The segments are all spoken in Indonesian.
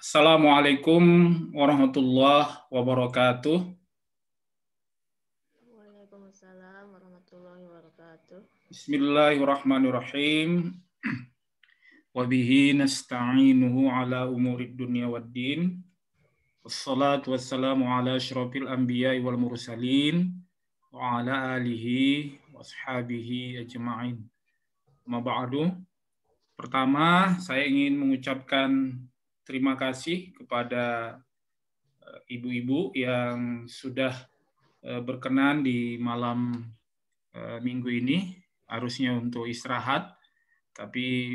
Assalamualaikum warahmatullahi wabarakatuh. Waalaikumsalam warahmatullahi wabarakatuh. Bismillahirrahmanirrahim. Wabihi nasta'inuhu ala umurid dunya waddin. Wassalatu wassalamu ala asyrafil anbiya'i wal mursalin wa ala alihi wa ashabihi ajma'in. Ma ba'du. Pertama, saya ingin mengucapkan terima kasih kepada ibu-ibu yang sudah berkenan di malam minggu ini, harusnya untuk istirahat, tapi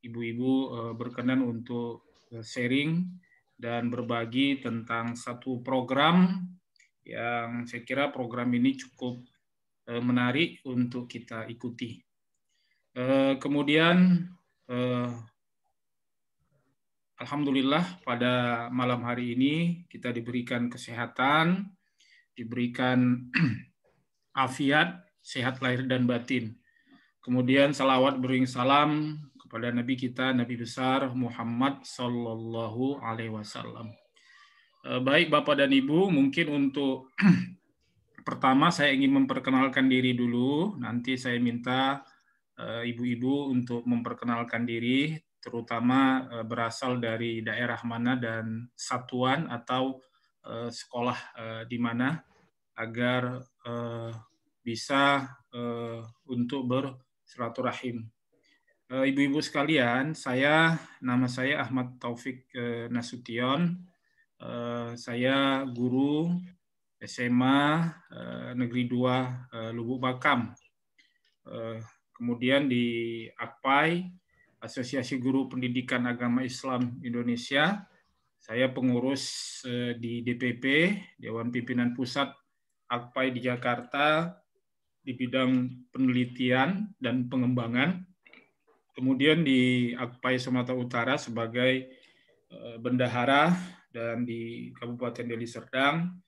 ibu-ibu berkenan untuk sharing dan berbagi tentang satu program yang saya kira program ini cukup menarik untuk kita ikuti. Kemudian alhamdulillah pada malam hari ini kita diberikan kesehatan, diberikan afiat, sehat lahir dan batin. Kemudian salawat beriring salam kepada Nabi kita, Nabi besar Muhammad Sallallahu Alaihi Wasallam. Baik Bapak dan Ibu, mungkin untuk pertama saya ingin memperkenalkan diri dulu, nanti saya minta ibu-ibu untuk memperkenalkan diri, terutama berasal dari daerah mana dan satuan atau sekolah di mana, agar bisa untuk bersilaturahim. Ibu-ibu sekalian, nama saya Ahmad Taufik Nasution. Saya guru SMA Negeri 2 Lubuk Bakam. Kemudian di AKPAI, Asosiasi Guru Pendidikan Agama Islam Indonesia, saya pengurus di DPP, Dewan Pimpinan Pusat AKPAI di Jakarta, di bidang penelitian dan pengembangan. Kemudian di AKPAI Sumatera Utara sebagai bendahara, dan di Kabupaten Deli Serdang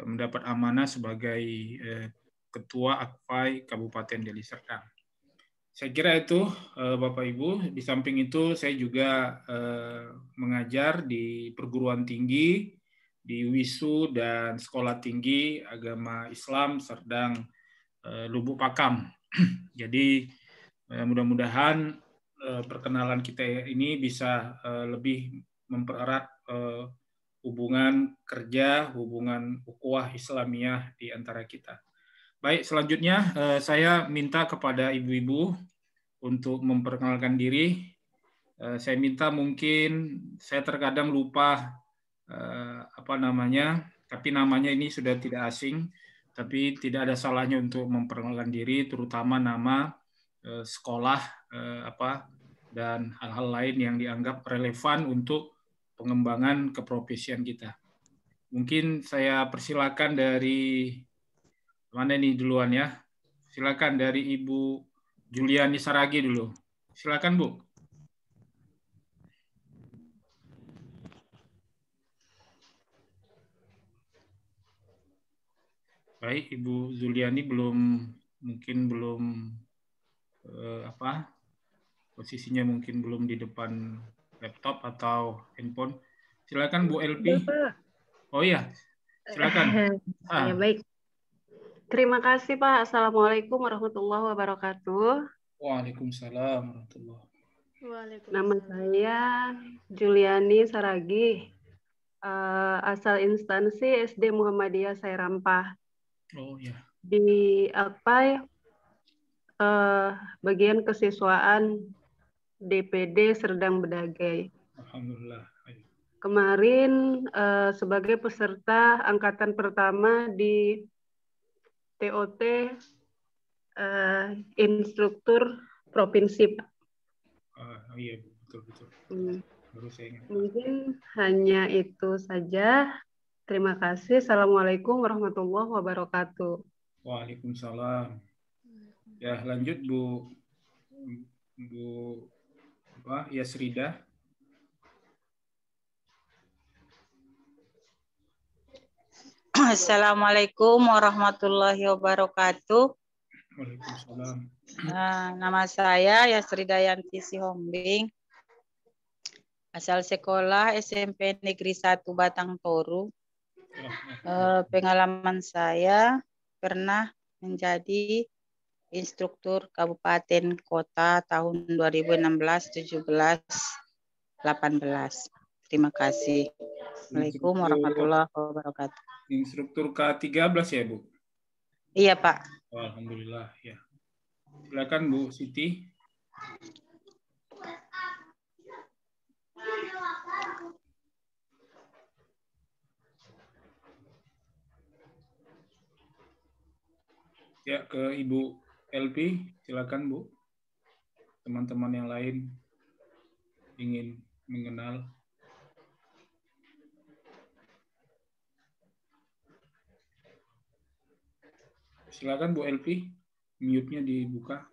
mendapat amanah sebagai Ketua AKPAI Kabupaten Deli Serdang. Saya kira itu Bapak Ibu. Di samping itu saya juga mengajar di perguruan tinggi, di WISU dan Sekolah Tinggi Agama Islam Serdang Lubuk Pakam. Jadi mudah-mudahan perkenalan kita ini bisa lebih mempererat hubungan kerja, hubungan ukhuwah Islamiyah di antara kita. Baik, selanjutnya saya minta kepada ibu-ibu untuk memperkenalkan diri. Saya minta, mungkin saya terkadang lupa tapi namanya ini sudah tidak asing, tapi tidak ada salahnya untuk memperkenalkan diri, terutama nama, sekolah, dan hal-hal lain yang dianggap relevan untuk pengembangan keprofesian kita. Mungkin saya persilakan dari mana nih duluan ya? Silakan dari Ibu Juliani Saragi dulu. Silakan Bu. Baik, Ibu Juliani mungkin belum posisinya mungkin belum di depan laptop atau handphone. Silakan Bu Elpi. Oh iya, silakan. Ya, baik. Terima kasih Pak. Assalamualaikum warahmatullahi wabarakatuh. Waalaikumsalam warahmatullahi wabarakatuh. Nama saya Juliani Saragi, asal instansi SD Muhammadiyah Sairampah. Oh ya. Di AKPAI bagian kesiswaan DPD Serdang Bedagai. Alhamdulillah. Kemarin sebagai peserta angkatan pertama di TOT instruktur provinsi. Iya, betul. Mungkin hanya itu saja. Terima kasih. Assalamualaikum warahmatullahi wabarakatuh. Waalaikumsalam. Ya, lanjut Bu Yasrida. Assalamualaikum warahmatullahi wabarakatuh. Waalaikumsalam. Nama saya Yasrida Yanti Sihombing. Asal sekolah SMP Negeri 1 Batang Toru. Pengalaman saya pernah menjadi instruktur kabupaten kota tahun 2016, 17, 18. Terima kasih. Assalamualaikum warahmatullahi wabarakatuh. Instruktur K13 ya, Bu? Iya, Pak. Alhamdulillah, ya. Silakan Bu Siti. Ya, ke Ibu LP, silakan Bu. Teman-teman yang lain ingin mengenal. Silakan Bu LP, mute-nya dibuka.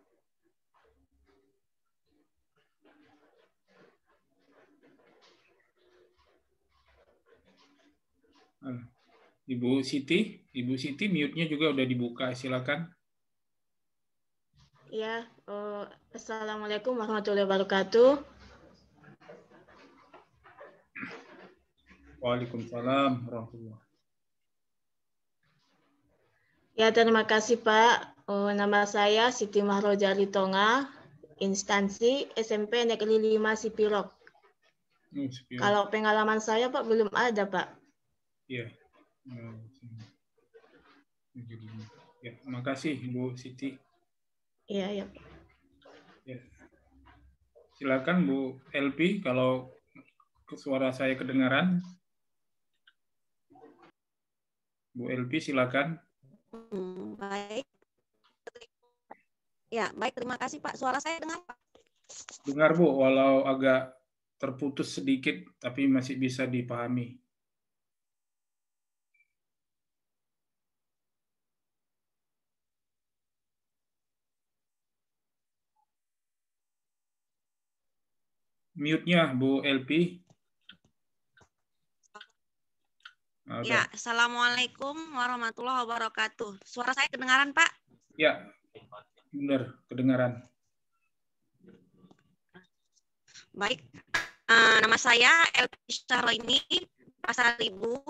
Ibu Siti mute-nya juga udah dibuka, silakan. Ya, Assalamualaikum warahmatullahi wabarakatuh. Waalaikumsalam warahmatullahi. Ya, terima kasih Pak. Nama saya Siti Mahroja Ritonga, instansi SMP Negeri 5 Sipilok. Kalau pengalaman saya Pak belum ada Pak. Iya. Ya, terima kasih Bu Siti. Iya, ya. Ya. Silakan Bu LP kalau suara saya kedengaran. Bu LP silakan. Baik. Ya, baik, terima kasih Pak. Suara saya dengar Pak? Dengar Bu, walau agak terputus sedikit tapi masih bisa dipahami. Mute-nya Bu LP. Ya, Assalamualaikum warahmatullahi wabarakatuh. Suara saya kedengaran Pak? Ya, benar, kedengaran. Baik, nama saya Elvi Syahroini, asal Ibu,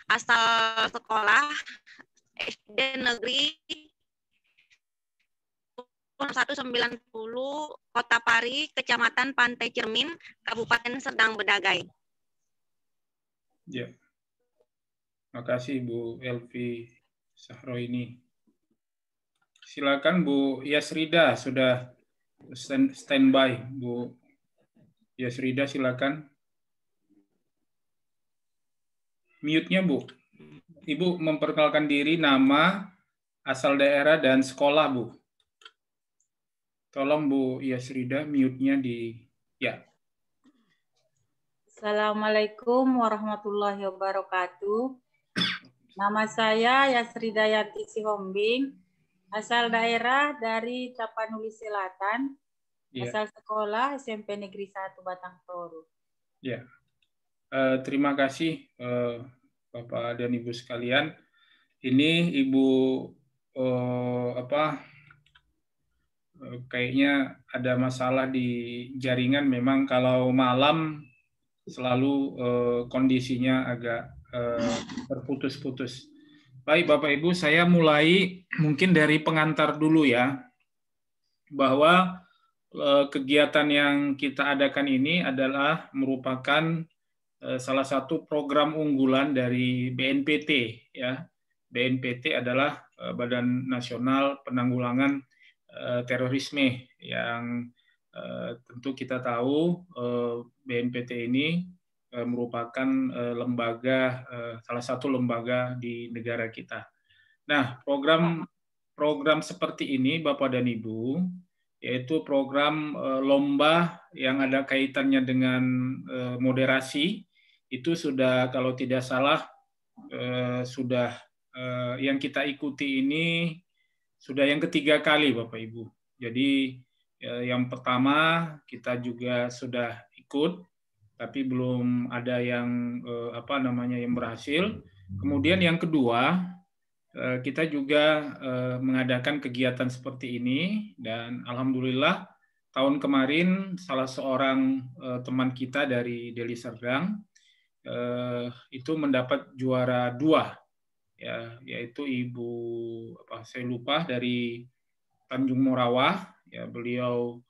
asal sekolah SD Negeri 190, Kota Pari, Kecamatan Pantai Cermin, Kabupaten Serdang Bedagai. Ya. Terima kasih Bu Elvi Syahroini. Silakan Bu Yasrida, sudah standby. Bu Yasrida silakan. Mute-nya Bu. Ibu memperkenalkan diri, nama, asal daerah, dan sekolah Bu. Tolong Bu Yasrida, mute-nya di... Ya. Assalamualaikum warahmatullahi wabarakatuh. Nama saya Yasrida Yanti Sihombing, asal daerah dari Tapanuli Selatan, asal sekolah SMP Negeri 1 Batang Toru. Ya, terima kasih Bapak dan Ibu sekalian. Ini Ibu kayaknya ada masalah di jaringan. Memang kalau malam selalu kondisinya agak terputus-putus. Baik Bapak Ibu, saya mulai mungkin dari pengantar dulu ya, bahwa kegiatan yang kita adakan ini adalah merupakan salah satu program unggulan dari BNPT ya. BNPT adalah Badan Nasional Penanggulangan Terorisme yang tentu kita tahu BNPT ini merupakan lembaga, salah satu lembaga di negara kita. Nah, program seperti ini Bapak dan Ibu, yaitu program lomba yang ada kaitannya dengan moderasi, itu sudah kalau tidak salah sudah yang kita ikuti ini sudah yang ketiga kali Bapak Ibu. Jadi yang pertama kita juga sudah ikut, tapi belum ada yang yang berhasil. Kemudian yang kedua, kita juga mengadakan kegiatan seperti ini, dan alhamdulillah tahun kemarin salah seorang teman kita dari Deli Serdang itu mendapat juara 2, ya, yaitu Ibu saya lupa dari Tanjung Morawah, ya, beliau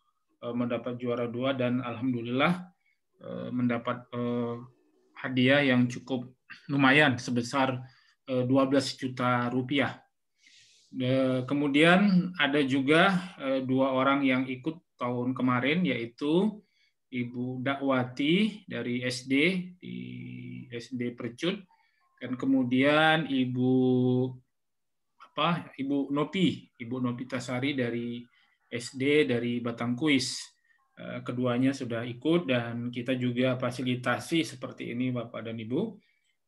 mendapat juara 2 dan alhamdulillah mendapat hadiah yang cukup lumayan sebesar 12 juta rupiah. Kemudian ada juga 2 orang yang ikut tahun kemarin, yaitu Ibu Dakwati dari SD di SD Percut, dan kemudian Ibu Nopi Tasari dari SD dari Batangkuis. Keduanya sudah ikut dan kita juga fasilitasi seperti ini Bapak dan Ibu.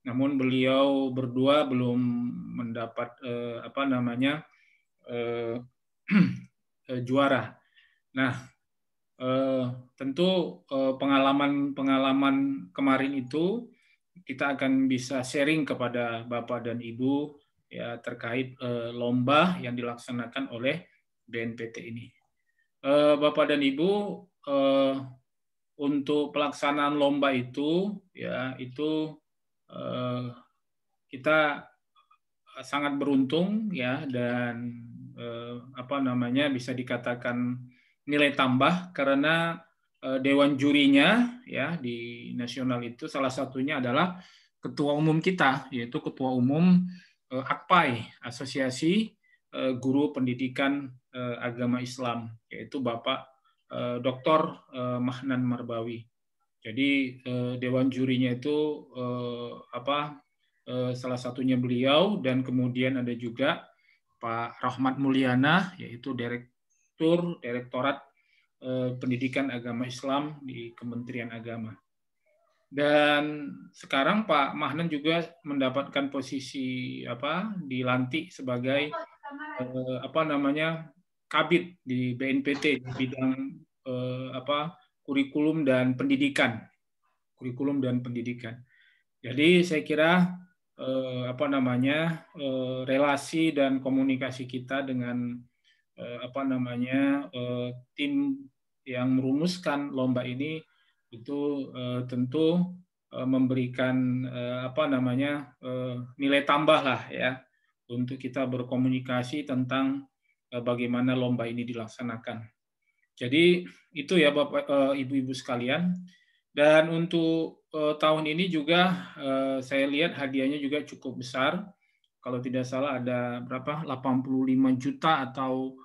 Namun beliau berdua belum mendapat juara. Nah, tentu pengalaman kemarin itu kita akan bisa sharing kepada Bapak dan Ibu, ya, terkait lomba yang dilaksanakan oleh BNPT ini. Bapak dan Ibu, untuk pelaksanaan lomba itu, ya, itu kita sangat beruntung, ya, dan bisa dikatakan nilai tambah karena dewan jurinya, ya, di nasional itu salah satunya adalah ketua umum kita, yaitu ketua umum AKPAI, Asosiasi Guru Pendidikan Agama Islam, yaitu Bapak Dr. Mahnan Marbawi. Jadi dewan jurinya itu salah satunya beliau, dan kemudian ada juga Pak Rahmat Mulyana, yaitu Direktorat Pendidikan Agama Islam di Kementerian Agama. Dan sekarang Pak Mahnan juga mendapatkan posisi dilantik sebagai Kabid di BNPT di bidang kurikulum dan pendidikan. Jadi saya kira relasi dan komunikasi kita dengan tim yang merumuskan lomba ini itu tentu memberikan nilai tambah lah, ya, untuk kita berkomunikasi tentang bagaimana lomba ini dilaksanakan. Jadi itu ya Bapak Ibu-ibu sekalian. Dan untuk tahun ini juga saya lihat hadiahnya juga cukup besar. Kalau tidak salah ada berapa? 85 juta atau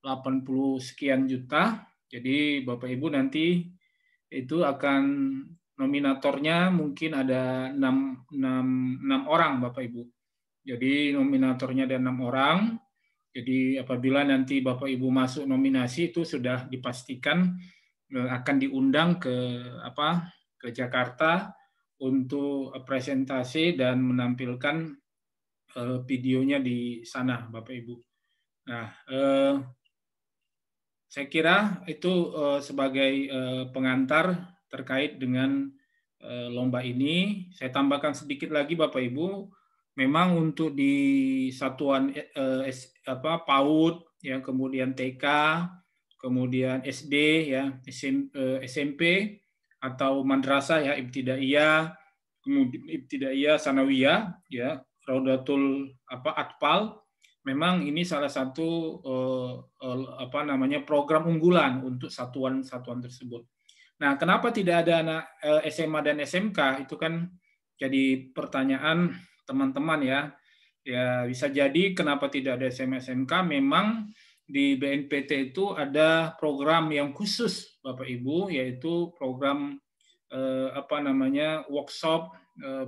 80 sekian juta. Jadi Bapak Ibu nanti itu akan nominatornya mungkin ada 6 orang Bapak Ibu. Jadi nominatornya ada 6 orang. Jadi apabila nanti Bapak Ibu masuk nominasi itu sudah dipastikan akan diundang ke Jakarta untuk presentasi dan menampilkan videonya di sana Bapak Ibu. Nah, saya kira itu sebagai pengantar terkait dengan lomba ini. Saya tambahkan sedikit lagi Bapak Ibu. Memang untuk di satuan PAUD, ya, kemudian TK, kemudian SD, ya, SMP atau madrasah, ya, ibtidaiyah, kemudian ibtidaiyah, sanawiyah, ya, Raudatul Atfal. Memang ini salah satu program unggulan untuk satuan-satuan tersebut. Nah, kenapa tidak ada anak SMA dan SMK? Itu kan jadi pertanyaan teman-teman, ya. Ya, bisa jadi kenapa tidak ada SMA SMK, memang di BNPT itu ada program yang khusus Bapak Ibu, yaitu program workshop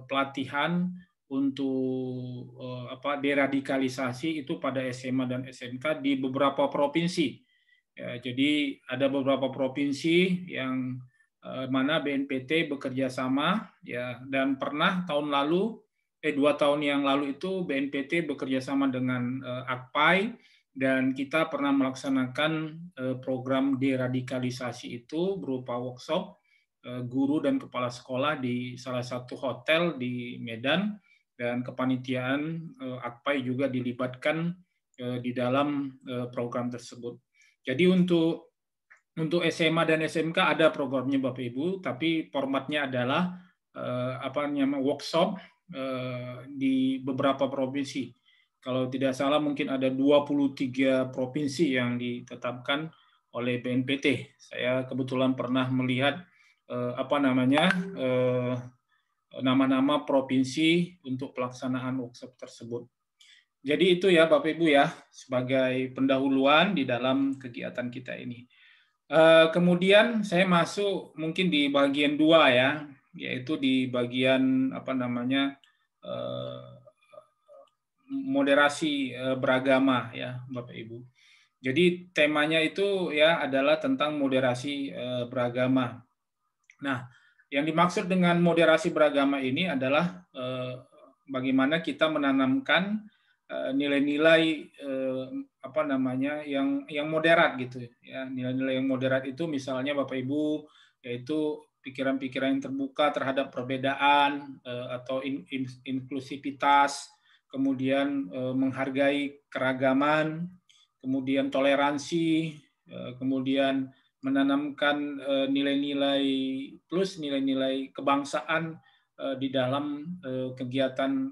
pelatihan untuk deradikalisasi itu pada SMA dan SMK di beberapa provinsi. Ya, jadi ada beberapa provinsi yang mana BNPT bekerja sama, ya, dan pernah tahun lalu 2 tahun yang lalu itu BNPT bekerja sama dengan AKPAI, dan kita pernah melaksanakan program deradikalisasi itu berupa workshop guru dan kepala sekolah di salah satu hotel di Medan, dan kepanitiaan AKPAI juga dilibatkan di dalam program tersebut. Jadi untuk Untuk SMA dan SMK ada programnya Bapak Ibu, tapi formatnya adalah workshop di beberapa provinsi. Kalau tidak salah mungkin ada 23 provinsi yang ditetapkan oleh BNPT. Saya kebetulan pernah melihat nama-nama provinsi untuk pelaksanaan workshop tersebut. Jadi itu ya Bapak Ibu ya, sebagai pendahuluan di dalam kegiatan kita ini. Kemudian saya masuk mungkin di bagian 2 ya, yaitu di bagian moderasi beragama ya Bapak Ibu. Jadi temanya itu ya adalah tentang moderasi beragama. Nah, yang dimaksud dengan moderasi beragama ini adalah bagaimana kita menanamkan nilai-nilai yang moderat gitu ya. Nilai-nilai yang moderat itu misalnya Bapak Ibu yaitu pikiran-pikiran yang terbuka terhadap perbedaan atau inklusivitas, kemudian menghargai keragaman, kemudian toleransi, kemudian menanamkan nilai-nilai plus nilai-nilai kebangsaan di dalam kegiatan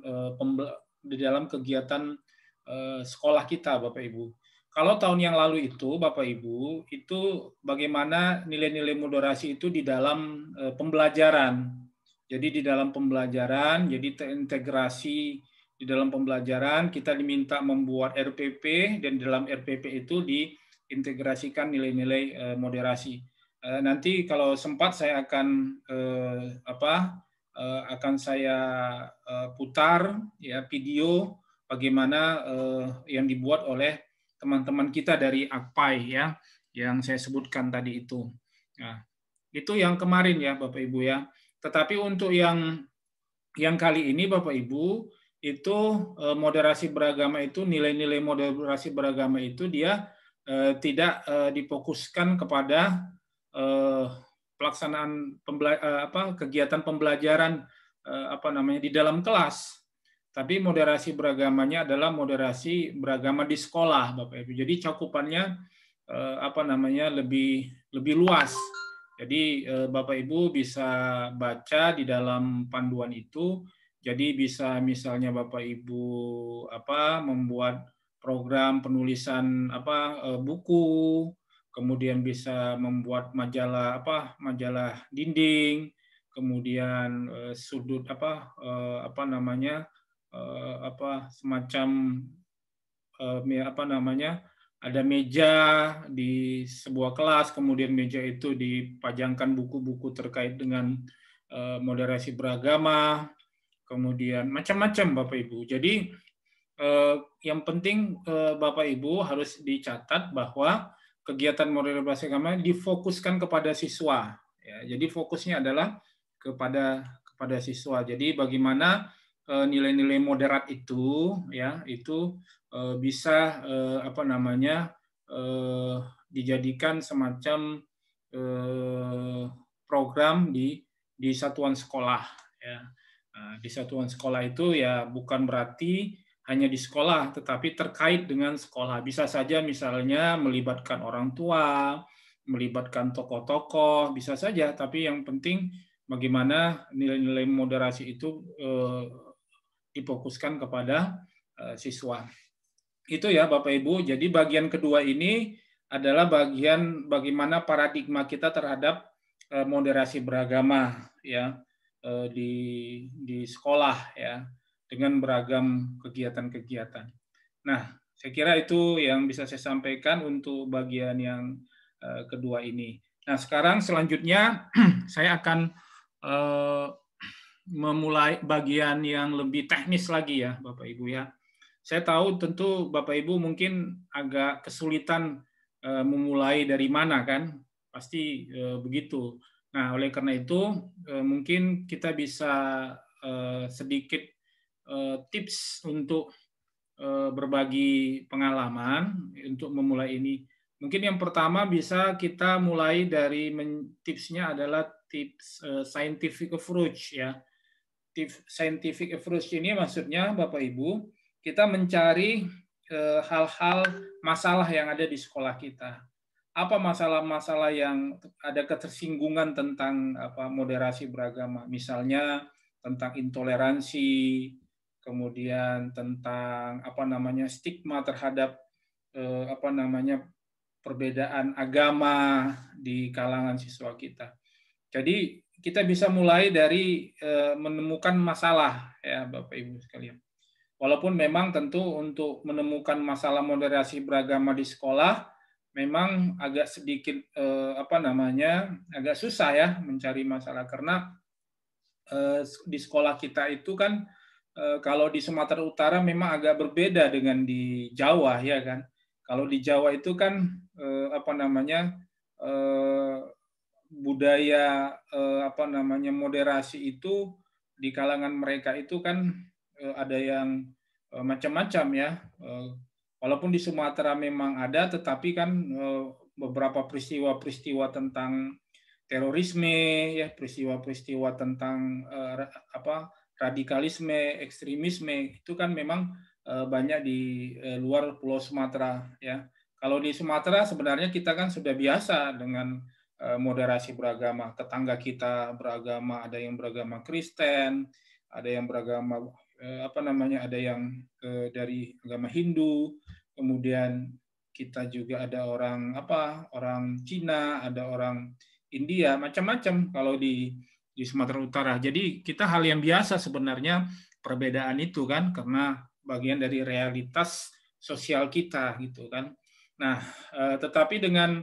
sekolah kita Bapak Ibu. Kalau tahun yang lalu itu Bapak Ibu itu bagaimana nilai-nilai moderasi itu di dalam pembelajaran. Jadi di dalam pembelajaran, jadi terintegrasi di dalam pembelajaran kita diminta membuat RPP dan di dalam RPP itu diintegrasikan nilai-nilai moderasi. Nanti kalau sempat saya akan saya putar ya video bagaimana yang dibuat oleh teman-teman kita dari AKPAI ya yang saya sebutkan tadi itu. Nah, itu yang kemarin ya Bapak Ibu ya. Tetapi untuk yang kali ini Bapak Ibu itu moderasi beragama itu nilai-nilai moderasi beragama itu dia tidak difokuskan kepada pelaksanaan kegiatan pembelajaran di dalam kelas. Tapi moderasi beragamanya adalah moderasi beragama di sekolah, Bapak Ibu. Jadi cakupannya lebih luas. Jadi Bapak Ibu bisa baca di dalam panduan itu. Jadi bisa misalnya Bapak Ibu membuat program penulisan buku, kemudian bisa membuat majalah dinding, kemudian sudut ada meja di sebuah kelas, kemudian meja itu dipajangkan buku-buku terkait dengan moderasi beragama, kemudian macam-macam Bapak Ibu. Jadi yang penting Bapak Ibu harus dicatat bahwa kegiatan moderasi beragama difokuskan kepada siswa. Ya, jadi fokusnya adalah kepada siswa. Jadi bagaimana nilai-nilai moderat itu ya itu bisa dijadikan semacam program di satuan sekolah ya. Nah, di satuan sekolah itu ya bukan berarti hanya di sekolah tetapi terkait dengan sekolah. Bisa saja misalnya melibatkan orang tua, melibatkan tokoh-tokoh, bisa saja, tapi yang penting bagaimana nilai-nilai moderasi itu difokuskan kepada siswa. Itu ya Bapak Ibu. Jadi bagian kedua ini adalah bagian bagaimana paradigma kita terhadap moderasi beragama ya di sekolah ya dengan beragam kegiatan-kegiatan. Nah, saya kira itu yang bisa saya sampaikan untuk bagian yang kedua ini. Nah, sekarang selanjutnya saya akan memulai bagian yang lebih teknis lagi ya Bapak Ibu ya. Saya tahu tentu Bapak Ibu mungkin agak kesulitan memulai dari mana kan, pasti begitu. Nah oleh karena itu mungkin kita bisa sedikit tips untuk berbagi pengalaman untuk memulai ini. Mungkin yang pertama bisa kita mulai dari tipsnya adalah tips scientific approach ya. Tips scientific approach ini maksudnya Bapak Ibu, kita mencari hal-hal masalah yang ada di sekolah kita. apa masalah-masalah yang ada ketersinggungan tentang moderasi beragama, misalnya tentang intoleransi, kemudian tentang stigma terhadap perbedaan agama di kalangan siswa kita. Jadi kita bisa mulai dari menemukan masalah, ya Bapak Ibu sekalian. Walaupun memang tentu untuk menemukan masalah moderasi beragama di sekolah memang agak sedikit agak susah ya mencari masalah, karena di sekolah kita itu kan kalau di Sumatera Utara memang agak berbeda dengan di Jawa, ya kan. Kalau di Jawa itu kan budaya moderasi itu di kalangan mereka itu kan ada yang macam-macam ya. Walaupun di Sumatera memang ada, tetapi kan beberapa peristiwa-peristiwa tentang terorisme, ya, peristiwa-peristiwa tentang radikalisme, ekstremisme itu kan memang banyak di luar Pulau Sumatera, ya. Kalau di Sumatera sebenarnya kita kan sudah biasa dengan moderasi beragama. Tetangga kita beragama, ada yang beragama Kristen, ada yang beragama ada yang dari agama Hindu, kemudian kita juga ada orang Cina, ada orang India, macam-macam kalau di Sumatera Utara. Jadi kita hal yang biasa sebenarnya perbedaan itu kan, karena bagian dari realitas sosial kita gitu kan. Nah, tetapi dengan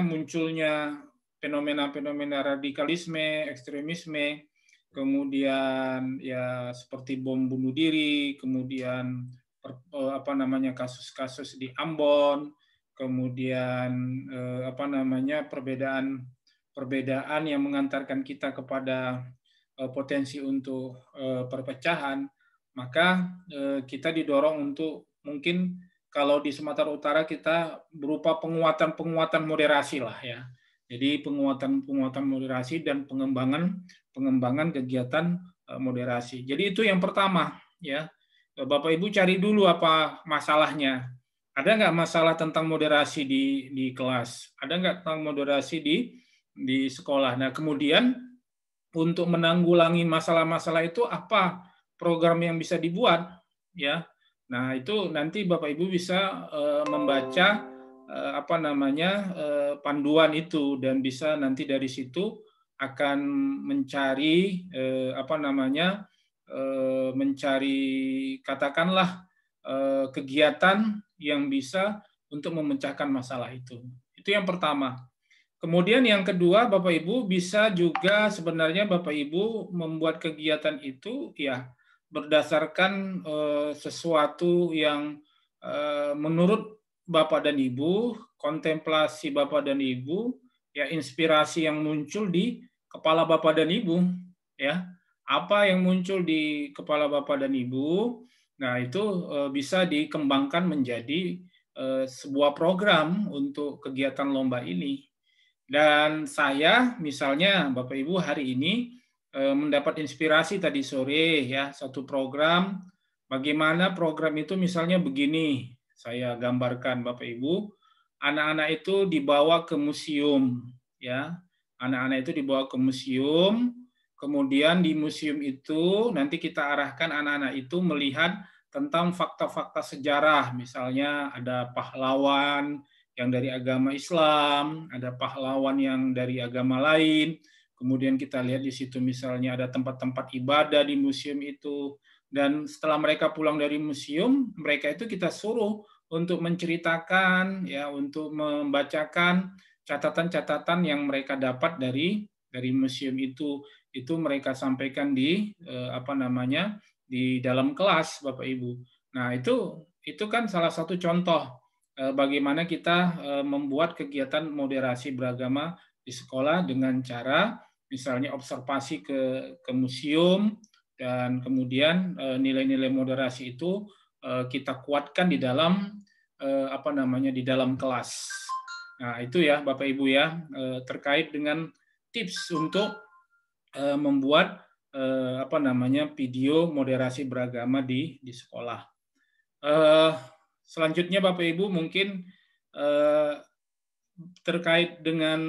munculnya fenomena-fenomena radikalisme, ekstremisme, kemudian ya seperti bom bunuh diri, kemudian kasus-kasus di Ambon, kemudian perbedaan yang mengantarkan kita kepada potensi untuk perpecahan, maka kita didorong untuk mungkin kalau di Sumatera Utara kita berupa penguatan moderasi lah ya. Jadi penguatan moderasi dan pengembangan kegiatan moderasi. Jadi itu yang pertama ya. Bapak Ibu cari dulu apa masalahnya. Ada nggak masalah tentang moderasi di kelas? Ada nggak tentang moderasi di sekolah? Nah, kemudian untuk menanggulangi masalah-masalah itu apa program yang bisa dibuat ya. Nah, itu nanti Bapak Ibu bisa membaca panduan itu, dan bisa nanti dari situ akan mencari mencari katakanlah kegiatan yang bisa untuk memecahkan masalah itu. Itu yang pertama. Kemudian yang kedua, Bapak Ibu bisa juga sebenarnya Bapak Ibu membuat kegiatan itu ya berdasarkan sesuatu yang menurut Bapak dan Ibu, kontemplasi Bapak dan Ibu, ya inspirasi yang muncul di kepala Bapak dan Ibu, ya. Apa yang muncul di kepala Bapak dan Ibu, nah itu bisa dikembangkan menjadi sebuah program untuk kegiatan lomba ini. Dan saya misalnya Bapak Ibu hari ini mendapat inspirasi tadi sore ya, satu program, bagaimana program itu misalnya begini, saya gambarkan Bapak Ibu, anak-anak itu dibawa ke museum ya. Anak-anak itu dibawa ke museum, kemudian di museum itu nanti kita arahkan anak-anak itu melihat tentang fakta-fakta sejarah, misalnya ada pahlawan yang dari agama Islam, ada pahlawan yang dari agama lain, kemudian kita lihat di situ misalnya ada tempat-tempat ibadah di museum itu, dan setelah mereka pulang dari museum, mereka itu kita suruh untuk menceritakan, ya, untuk membacakan catatan-catatan yang mereka dapat dari museum itu mereka sampaikan di di dalam kelas, Bapak Ibu. Nah, itu kan salah satu contoh bagaimana kita membuat kegiatan moderasi beragama di sekolah dengan cara misalnya observasi ke museum, dan kemudian nilai-nilai moderasi itu kita kuatkan di dalam di dalam kelas. Nah, itu ya Bapak Ibu ya, terkait dengan tips untuk membuat video moderasi beragama di sekolah. Selanjutnya Bapak Ibu mungkin terkait dengan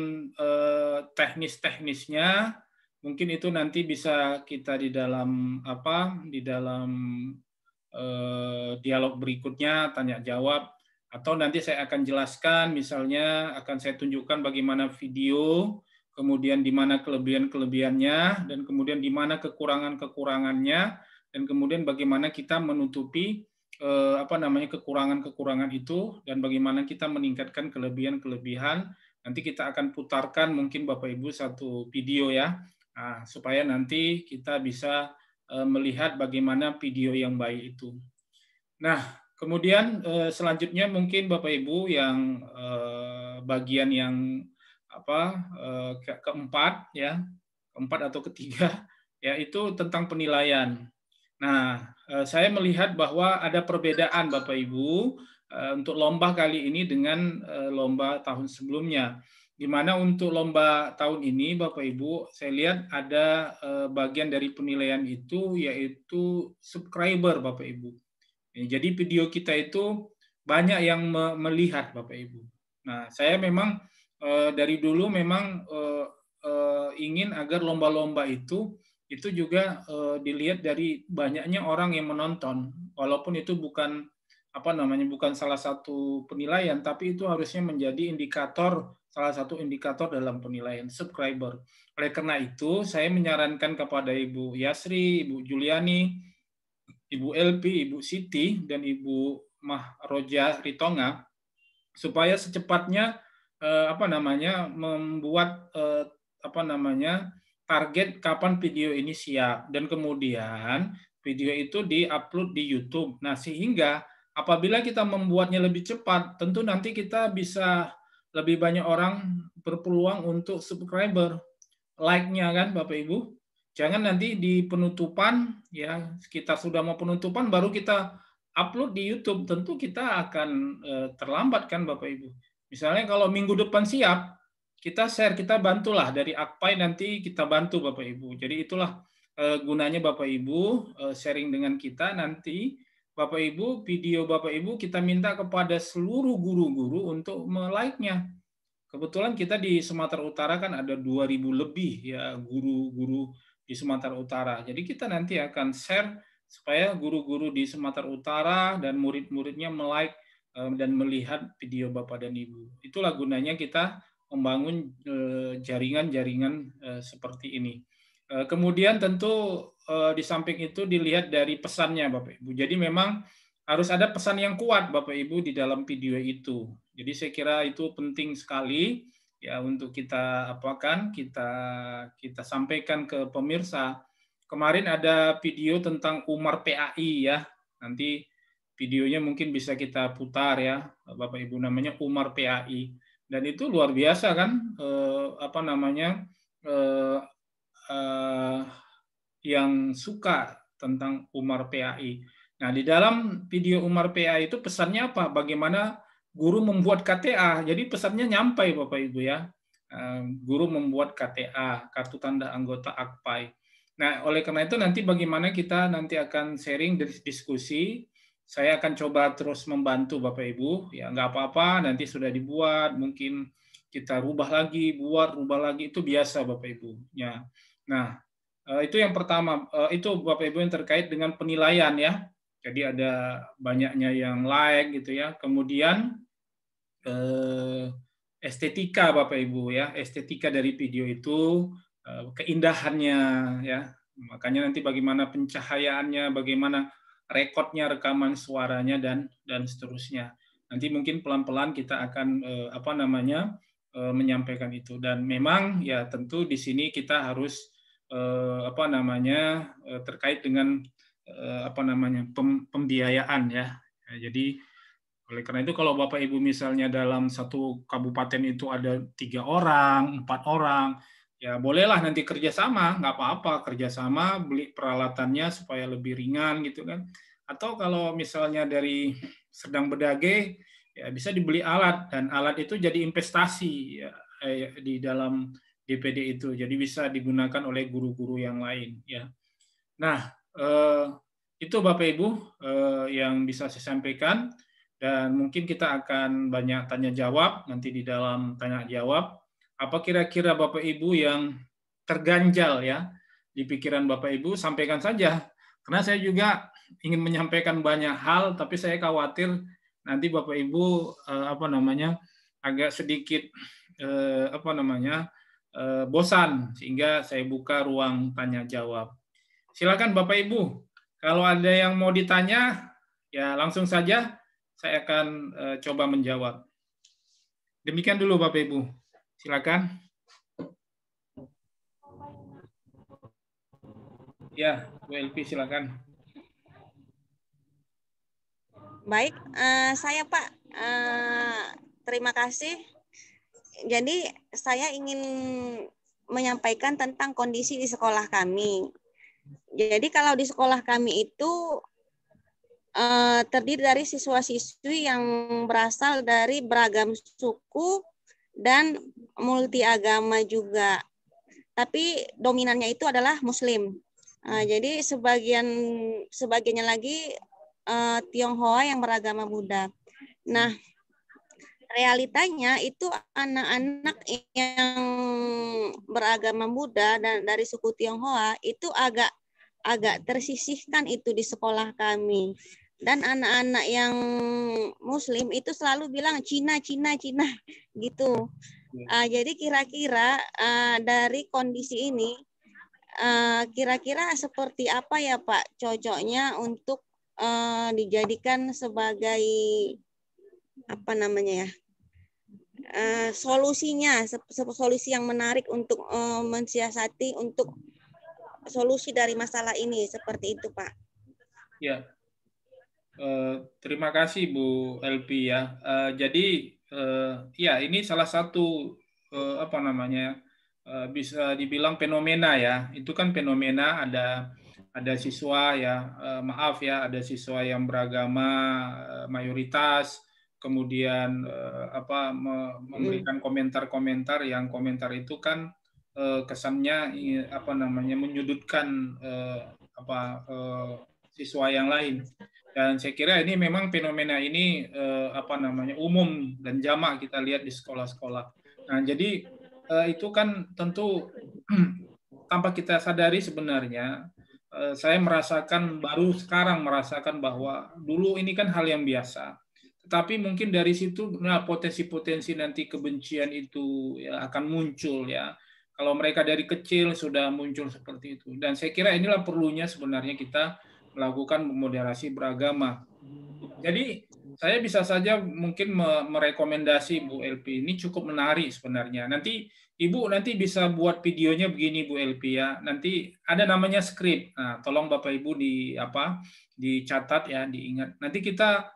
teknis-teknisnya, mungkin itu nanti bisa kita di dalam dialog berikutnya, tanya jawab, atau nanti saya akan jelaskan, misalnya akan saya tunjukkan bagaimana video, kemudian di mana kelebihan-kelebihannya, dan kemudian di mana kekurangan-kekurangannya, dan kemudian bagaimana kita menutupi kekurangan-kekurangan itu, dan bagaimana kita meningkatkan kelebihan-kelebihan. Nanti kita akan putarkan mungkin Bapak Ibu satu video ya, supaya nanti kita bisa melihat bagaimana video yang baik itu. Nah, kemudian selanjutnya mungkin Bapak Ibu yang bagian yang keempat ya, keempat atau ketiga, yaitu tentang penilaian. Nah, saya melihat bahwa ada perbedaan Bapak Ibu untuk lomba kali ini dengan lomba tahun sebelumnya. Di mana untuk lomba tahun ini Bapak Ibu, saya lihat ada bagian dari penilaian itu yaitu subscriber Bapak Ibu. Jadi video kita itu banyak yang melihat Bapak Ibu. Nah, saya memang dari dulu memang ingin agar lomba-lomba itu juga dilihat dari banyaknya orang yang menonton, walaupun itu bukan bukan salah satu penilaian, tapi itu harusnya menjadi salah satu indikator dalam penilaian subscriber. Oleh karena itu, saya menyarankan kepada Ibu Yasri, Ibu Juliani, Ibu Elpi, Ibu Siti, dan Ibu Mahroja Ritonga, supaya secepatnya membuat target kapan video ini siap, dan kemudian video itu diupload di YouTube. Nah, sehingga apabila kita membuatnya lebih cepat, tentu nanti kita bisa lebih banyak orang berpeluang untuk subscriber, like-nya kan Bapak Ibu. Jangan nanti di penutupan ya, kita sudah mau penutupan baru kita upload di YouTube, tentu kita akan terlambat kan Bapak Ibu. Misalnya kalau minggu depan siap, kita share, kita bantulah dari Akpai, nanti kita bantu Bapak Ibu. Jadi itulah gunanya Bapak Ibu sharing dengan kita, nanti Bapak Ibu, video Bapak Ibu kita minta kepada seluruh guru-guru untuk like-nya. Kebetulan kita di Sumatera Utara kan ada 2.000 lebih ya guru-guru di Sumatera Utara. Jadi kita nanti akan share supaya guru-guru di Sumatera Utara dan murid-muridnya like dan melihat video Bapak dan Ibu. Itulah gunanya kita membangun jaringan-jaringan seperti ini. Kemudian tentu di samping itu dilihat dari pesannya Bapak Ibu. Jadi memang harus ada pesan yang kuat Bapak Ibu di dalam video itu. Jadi saya kira itu penting sekali ya untuk kita kita sampaikan ke pemirsa. Kemarin ada video tentang Umar PAI ya. Nanti videonya mungkin bisa kita putar ya Bapak Ibu, namanya Umar PAI. Dan itu luar biasa kan yang suka tentang Umar PAI. Nah, di dalam video Umar PAI itu pesannya apa? Bagaimana guru membuat KTA. Jadi pesannya nyampai Bapak Ibu ya. Guru membuat KTA, kartu tanda anggota Akpai. Nah, oleh karena itu nanti bagaimana kita nanti akan sharing diskusi. Saya akan coba terus membantu Bapak Ibu, ya nggak apa-apa, nanti sudah dibuat, mungkin kita rubah lagi, rubah lagi, itu biasa Bapak Ibu. Ya. Nah, itu yang pertama, itu Bapak Ibu yang terkait dengan penilaian ya. Jadi ada banyaknya yang like gitu ya. Kemudian estetika Bapak Ibu ya, estetika dari video itu, keindahannya ya. Makanya nanti bagaimana pencahayaannya, bagaimana rekodnya, rekaman suaranya dan seterusnya. Nanti mungkin pelan-pelan kita akan menyampaikan itu, dan memang ya tentu di sini kita harus terkait dengan pembiayaan ya. Jadi oleh karena itu kalau Bapak Ibu misalnya dalam satu kabupaten itu ada 3 orang, 4 orang, ya bolehlah nanti kerjasama, nggak apa-apa, kerjasama beli peralatannya supaya lebih ringan gitu kan. Atau kalau misalnya dari Serdang Bedage, ya bisa dibeli alat, dan alat itu jadi investasi ya, di dalam DPD itu, jadi bisa digunakan oleh guru-guru yang lain ya. Nah, itu Bapak Ibu yang bisa saya sampaikan. Dan mungkin kita akan banyak tanya jawab nanti di dalam tanya jawab. Apa kira-kira Bapak Ibu yang terganjal ya di pikiran Bapak Ibu, sampaikan saja. Karena saya juga ingin menyampaikan banyak hal, tapi saya khawatir nanti Bapak Ibu agak sedikit bosan, sehingga saya buka ruang tanya jawab. Silakan Bapak Ibu, kalau ada yang mau ditanya ya langsung saja. Saya akan coba menjawab. Demikian dulu Bapak Ibu. Silakan. Ya, Bu Elvi silakan. Baik, saya Pak, terima kasih. Jadi saya ingin menyampaikan tentang kondisi di sekolah kami. Jadi kalau di sekolah kami itu terdiri dari siswa-siswi yang berasal dari beragam suku dan multi agama juga. Tapi dominannya itu adalah Muslim. Jadi sebagiannya lagi Tionghoa yang beragama Buddha. Nah, realitanya itu anak-anak yang beragama Buddha dan dari suku Tionghoa itu agak tersisihkan itu di sekolah kami. Dan anak-anak yang Muslim itu selalu bilang Cina gitu. Jadi kira-kira dari kondisi ini, kira-kira seperti apa ya Pak cocoknya untuk dijadikan sebagai solusinya, solusi yang menarik untuk mensiasati untuk solusi dari masalah ini, seperti itu Pak. Ya. Terima kasih Bu Elvi ya. Jadi ya ini salah satu bisa dibilang fenomena ya. Itu kan fenomena, ada siswa ya, maaf ya, ada siswa yang beragama mayoritas, kemudian memberikan komentar-komentar yang komentar itu kan kesannya menyudutkan siswa yang lain. Dan saya kira ini memang fenomena ini umum dan jamak kita lihat di sekolah-sekolah. Nah, jadi itu kan tentu tanpa kita sadari sebenarnya saya baru sekarang merasakan bahwa dulu ini kan hal yang biasa. Tetapi mungkin dari situ potensi-potensi nanti kebencian itu ya akan muncul ya. Kalau mereka dari kecil sudah muncul seperti itu. Dan saya kira inilah perlunya sebenarnya kita melakukan moderasi beragama. Jadi saya bisa saja mungkin merekomendasi Bu Elvi, ini cukup menarik sebenarnya. Nanti Ibu bisa buat videonya begini Bu Elvi ya. Nanti ada namanya skrip. Nah, tolong Bapak Ibu dicatat ya, diingat. Nanti kita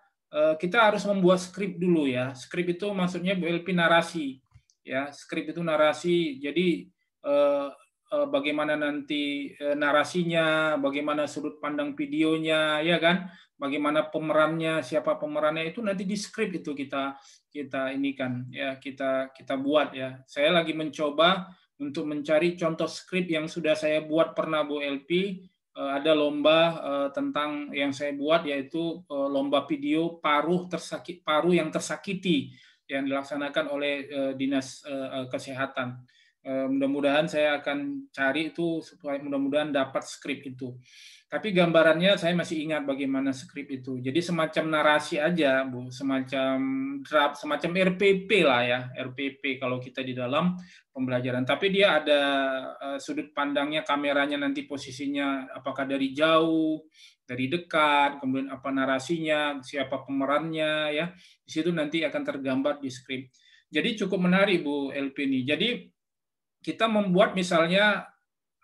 harus membuat skrip dulu ya. Skrip itu maksudnya Bu Elvi narasi. Ya, skrip itu narasi. Jadi bagaimana nanti narasinya, bagaimana sudut pandang videonya, ya kan? Bagaimana pemerannya, siapa pemerannya itu nanti di skrip itu kita inikan ya, kita buat ya. Saya lagi mencoba untuk mencari contoh skrip yang sudah saya buat pernah Bu Elvi. Ada lomba tentang yang saya buat yaitu lomba video paru yang tersakiti yang dilaksanakan oleh Dinas Kesehatan. Mudah-mudahan saya akan cari itu supaya mudah-mudahan dapat skrip itu. Tapi gambarannya saya masih ingat bagaimana skrip itu. Jadi semacam narasi aja, Bu, semacam draft, semacam RPP lah ya, RPP kalau kita di dalam pembelajaran. Tapi dia ada sudut pandangnya, kameranya nanti posisinya apakah dari jauh, dari dekat, kemudian apa narasinya, siapa pemerannya ya. Di situ nanti akan tergambar di skrip. Jadi cukup menarik Bu Elvi ini. Jadi kita membuat misalnya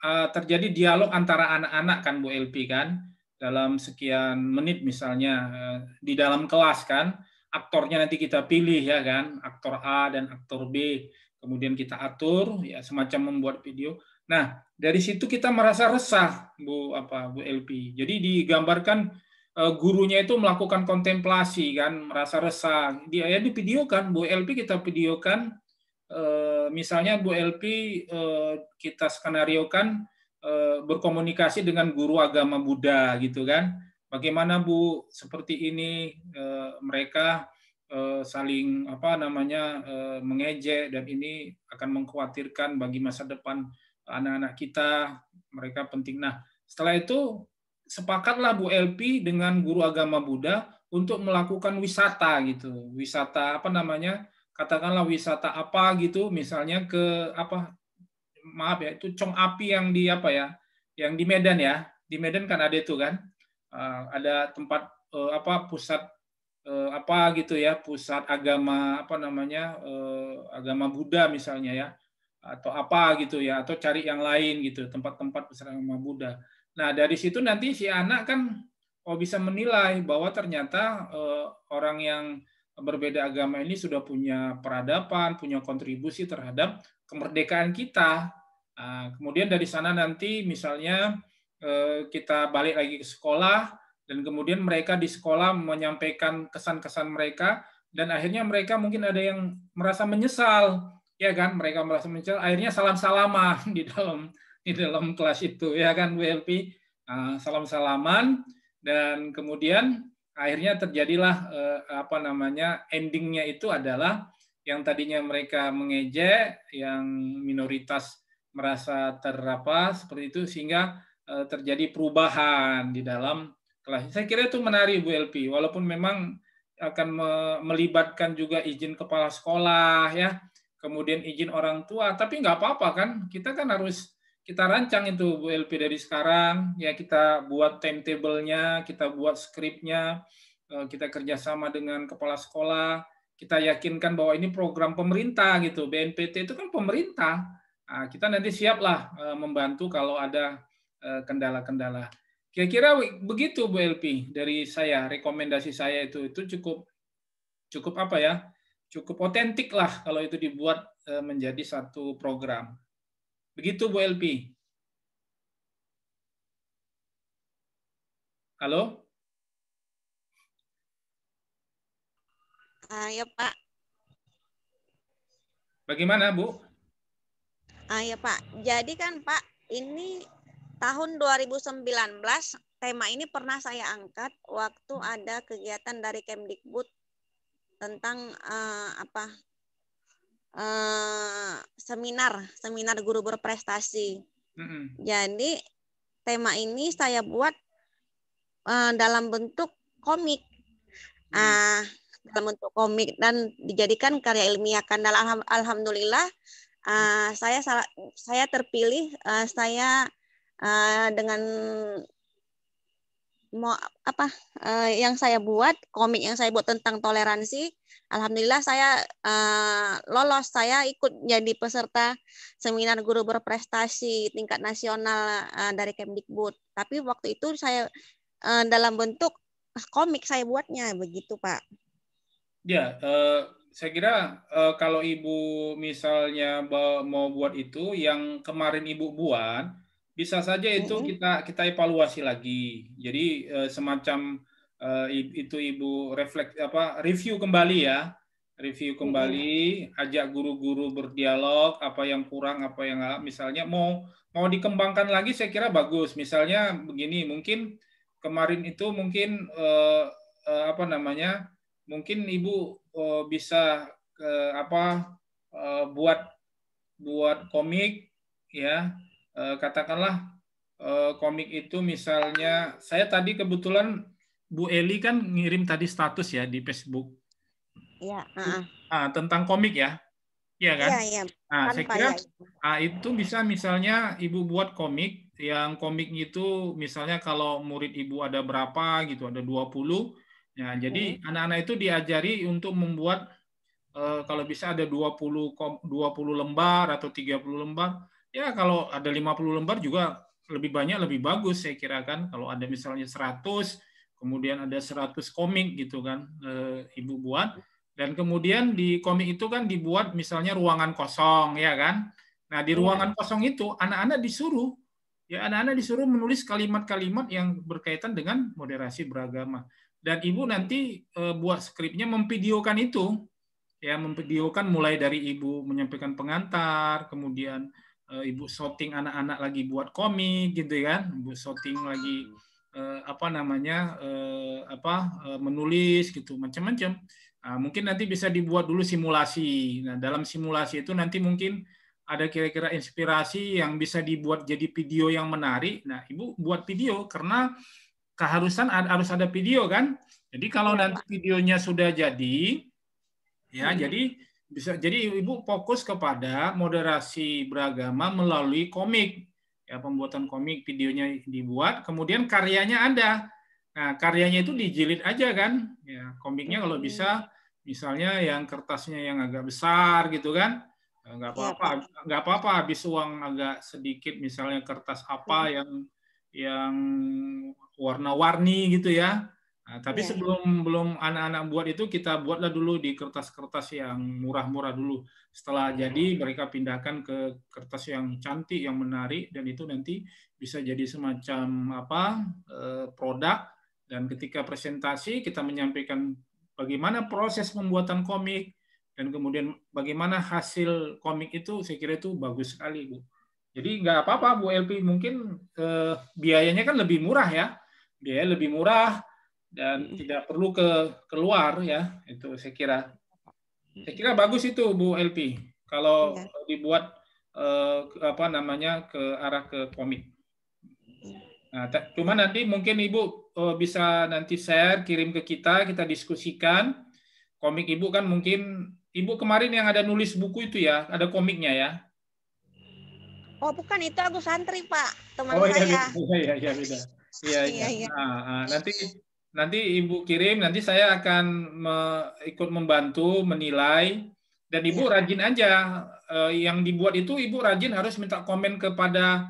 terjadi dialog antara anak-anak kan Bu Elvi kan, dalam sekian menit misalnya di dalam kelas kan, aktornya nanti kita pilih ya kan, aktor A dan aktor B, kemudian kita atur ya semacam membuat video. Nah, dari situ kita merasa resah Bu Elvi. Jadi digambarkan gurunya itu melakukan kontemplasi kan, merasa resah. Dia ya divideokan Bu Elvi, kita videokan. Misalnya Bu Elvi kita skenariokan berkomunikasi dengan guru agama Buddha gitu kan. bagaimana Bu seperti ini mereka saling mengejek, dan ini akan mengkhawatirkan bagi masa depan anak-anak kita, mereka penting. Nah, setelah itu sepakatlah Bu Elpi dengan guru agama Buddha untuk melakukan wisata gitu. Wisata katakanlah wisata apa gitu, misalnya ke itu Cong Api yang di yang di Medan ya. Di Medan kan ada itu kan. Ada tempat pusat pusat agama agama Buddha misalnya ya, atau gitu ya, atau cari yang lain gitu, tempat-tempat pusat agama Buddha. Nah, dari situ nanti si anak kan bisa menilai bahwa ternyata orang yang berbeda agama ini sudah punya peradaban, punya kontribusi terhadap kemerdekaan kita. Nah, kemudian dari sana nanti misalnya kita balik lagi ke sekolah, dan kemudian mereka di sekolah menyampaikan kesan-kesan mereka, dan akhirnya mereka mungkin ada yang merasa menyesal, ya kan? Mereka merasa menyesal, akhirnya salam-salaman di dalam kelas itu, ya kan, Bu Elpi? Salam-salaman, dan kemudian akhirnya terjadilah endingnya itu adalah yang tadinya mereka mengejek, yang minoritas merasa seperti itu, sehingga terjadi perubahan di dalam kelas. Saya kira itu menarik Bu Elpi, walaupun memang akan melibatkan juga izin kepala sekolah ya, kemudian izin orang tua, tapi nggak apa-apa kan, kita kan harus kita rancang itu Bu Elpi dari sekarang ya, kita buat timetable-nya, kita buat skripnya, kita kerjasama dengan kepala sekolah, kita yakinkan bahwa ini program pemerintah gitu, BNPT itu kan pemerintah. Nah, kita nanti siaplah membantu kalau ada kendala-kendala. Kira-kira begitu Bu Elpi dari saya, rekomendasi saya itu cukup cukup otentik lah kalau itu dibuat menjadi satu program. Begitu Bu Elpi. Halo? Ya Pak. Bagaimana Bu? Ya Pak. Jadi kan Pak, ini tahun 2019 tema ini pernah saya angkat waktu ada kegiatan dari Kemdikbud tentang seminar guru berprestasi. Jadi tema ini saya buat dalam bentuk komik, dan dijadikan karya ilmiah. Kan alhamdulillah saya terpilih, dengan yang saya buat, komik yang saya buat tentang toleransi, alhamdulillah saya lolos. Saya ikut jadi peserta seminar guru berprestasi tingkat nasional dari Kemdikbud. Tapi waktu itu saya dalam bentuk komik saya buatnya, begitu Pak. Ya, saya kira kalau Ibu misalnya mau buat itu, yang kemarin Ibu buat, bisa saja itu kita evaluasi lagi. Jadi semacam itu Ibu review kembali ya. Review kembali, ajak guru-guru berdialog, apa yang kurang, apa yang misalnya mau dikembangkan lagi, saya kira bagus. Misalnya begini, mungkin kemarin itu mungkin mungkin Ibu bisa buat komik ya. Katakanlah komik itu misalnya, saya tadi kebetulan Bu Eli kan ngirim tadi status ya di Facebook. Iya. Tentang komik ya, iya kan? Iya. Nah, saya kira itu bisa misalnya Ibu buat komik, yang komik itu misalnya kalau murid Ibu ada berapa gitu, ada 20. Ya, jadi anak-anak itu diajari untuk membuat kalau bisa ada 20 lembar atau 30 lembar. Ya, kalau ada 50 lembar juga lebih banyak, lebih bagus saya kira kan. Kalau ada misalnya 100, kemudian ada 100 komik gitu kan, Ibu buat. Dan kemudian di komik itu kan dibuat misalnya ruangan kosong, ya kan. Nah, di ruangan kosong itu anak-anak disuruh menulis kalimat-kalimat yang berkaitan dengan moderasi beragama. Dan Ibu nanti buat skripnya memvideokan itu. Ya, memvideokan mulai dari Ibu menyampaikan pengantar, kemudian Ibu shooting anak-anak lagi buat komik gitu kan, Ibu shooting lagi menulis gitu, macam-macam. Nah, mungkin nanti bisa dibuat dulu simulasi. Nah, dalam simulasi itu nanti mungkin ada kira-kira inspirasi yang bisa dibuat jadi video yang menarik. Nah, Ibu buat video karena keharusan harus ada video kan. Jadi kalau nanti videonya sudah jadi, ya jadi Ibu fokus kepada moderasi beragama melalui komik. Ya, pembuatan komik, videonya dibuat, kemudian karyanya ada. Nah, karyanya itu dijilid aja kan. Ya, komiknya kalau bisa misalnya yang kertasnya yang agak besar gitu kan. Nggak apa-apa habis uang agak sedikit, misalnya kertas apa yang warna-warni gitu ya. Nah, tapi belum anak-anak buat itu, kita buatlah dulu di kertas-kertas yang murah-murah dulu. Setelah jadi mereka pindahkan ke kertas yang cantik, yang menarik, dan itu nanti bisa jadi semacam produk. Dan ketika presentasi kita menyampaikan bagaimana proses pembuatan komik, dan kemudian bagaimana hasil komik itu, saya kira itu bagus sekali, Bu. Jadi nggak apa-apa, Bu Elpi, mungkin biayanya kan lebih murah ya, biaya lebih murah dan tidak perlu keluar ya, itu saya kira bagus itu, Bu Elpi, kalau dibuat ke arah ke komik. Nah, cuma nanti mungkin Ibu bisa nanti share, kirim ke kita diskusikan. Komik Ibu kan mungkin Ibu kemarin yang ada nulis buku itu ya, ada komiknya ya? Oh bukan, itu aku santri Pak, teman Iya saya. beda. Iya. Nah, nanti Ibu kirim, nanti saya akan ikut membantu menilai, dan Ibu rajin aja yang dibuat itu, Ibu rajin harus minta komen kepada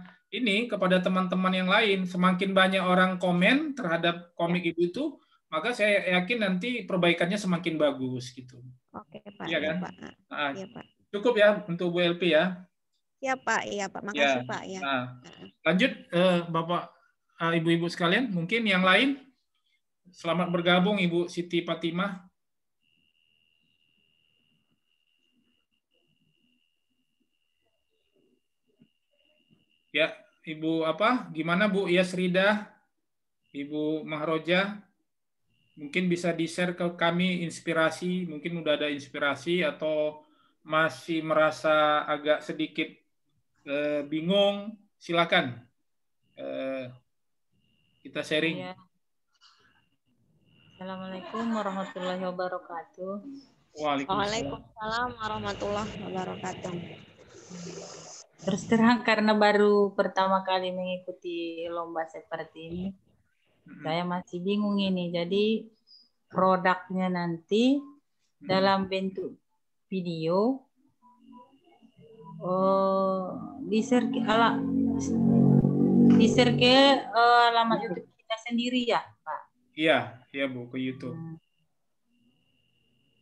teman-teman yang lain. Semakin banyak orang komen terhadap komik Ibu itu, maka saya yakin nanti perbaikannya semakin bagus gitu. Oke Pak. Iya kan? Pak. Iya Pak. Cukup ya untuk Bu LP ya. Iya Pak. Makasih Pak ya. Nah, lanjut Bapak, Ibu-ibu sekalian, mungkin yang lain. Selamat bergabung Ibu Siti Fatimah. Ya, Ibu gimana Bu Yasrida, Ibu Mahroja? Mungkin bisa di-share ke kami inspirasi, mungkin udah ada inspirasi atau masih merasa agak sedikit bingung, silakan. Kita sharing. Ya. Assalamualaikum warahmatullahi wabarakatuh. Waalaikumsalam warahmatullahi wabarakatuh. Terus terang karena baru pertama kali mengikuti lomba seperti ini, saya masih bingung ini. Jadi produknya nanti dalam bentuk video, di-share ke alamat YouTube kita sendiri ya, Pak? Iya Bu, ke YouTube.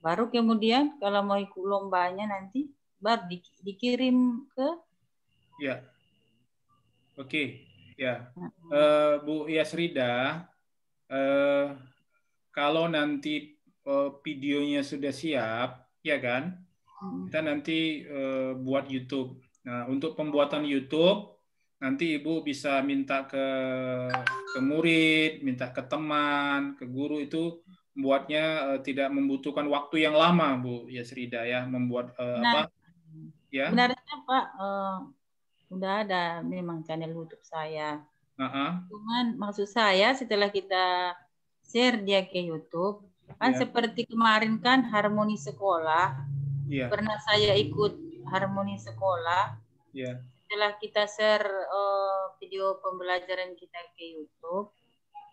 Baru kemudian kalau mau ikut lombanya nanti baru dikirim ke. Ya. Oke. Ya. Bu Yasrida, kalau nanti videonya sudah siap, ya kan? Kita nanti buat YouTube. Nah, untuk pembuatan YouTube, nanti Ibu bisa minta ke murid, minta ke teman, ke guru, itu membuatnya tidak membutuhkan waktu yang lama, Bu Yasrida ya, membuat Ya. Benarnya Pak, udah ada memang channel YouTube saya. Cuman maksud saya setelah kita share dia ke YouTube, kan seperti kemarin kan Harmoni Sekolah, pernah saya ikut Harmoni Sekolah. Setelah kita share video pembelajaran kita ke YouTube,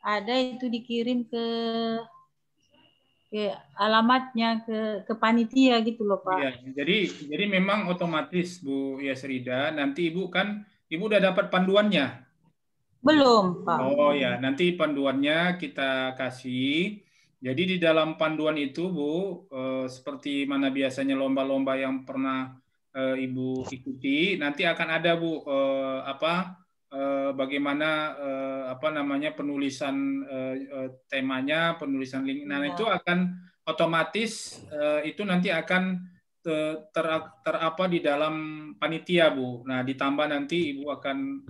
ada itu dikirim ke alamatnya ke panitia gitu loh Pak. Ya, jadi memang otomatis Bu Yasrida, nanti Ibu udah dapat panduannya? Belum Pak. Oh ya, nanti panduannya kita kasih. Jadi di dalam panduan itu Bu, seperti mana biasanya lomba-lomba yang pernah Ibu ikuti, nanti akan ada Bu bagaimana penulisan temanya, penulisan link. Nah, itu akan otomatis itu nanti akan terapa di dalam panitia Bu. Nah, ditambah nanti Ibu akan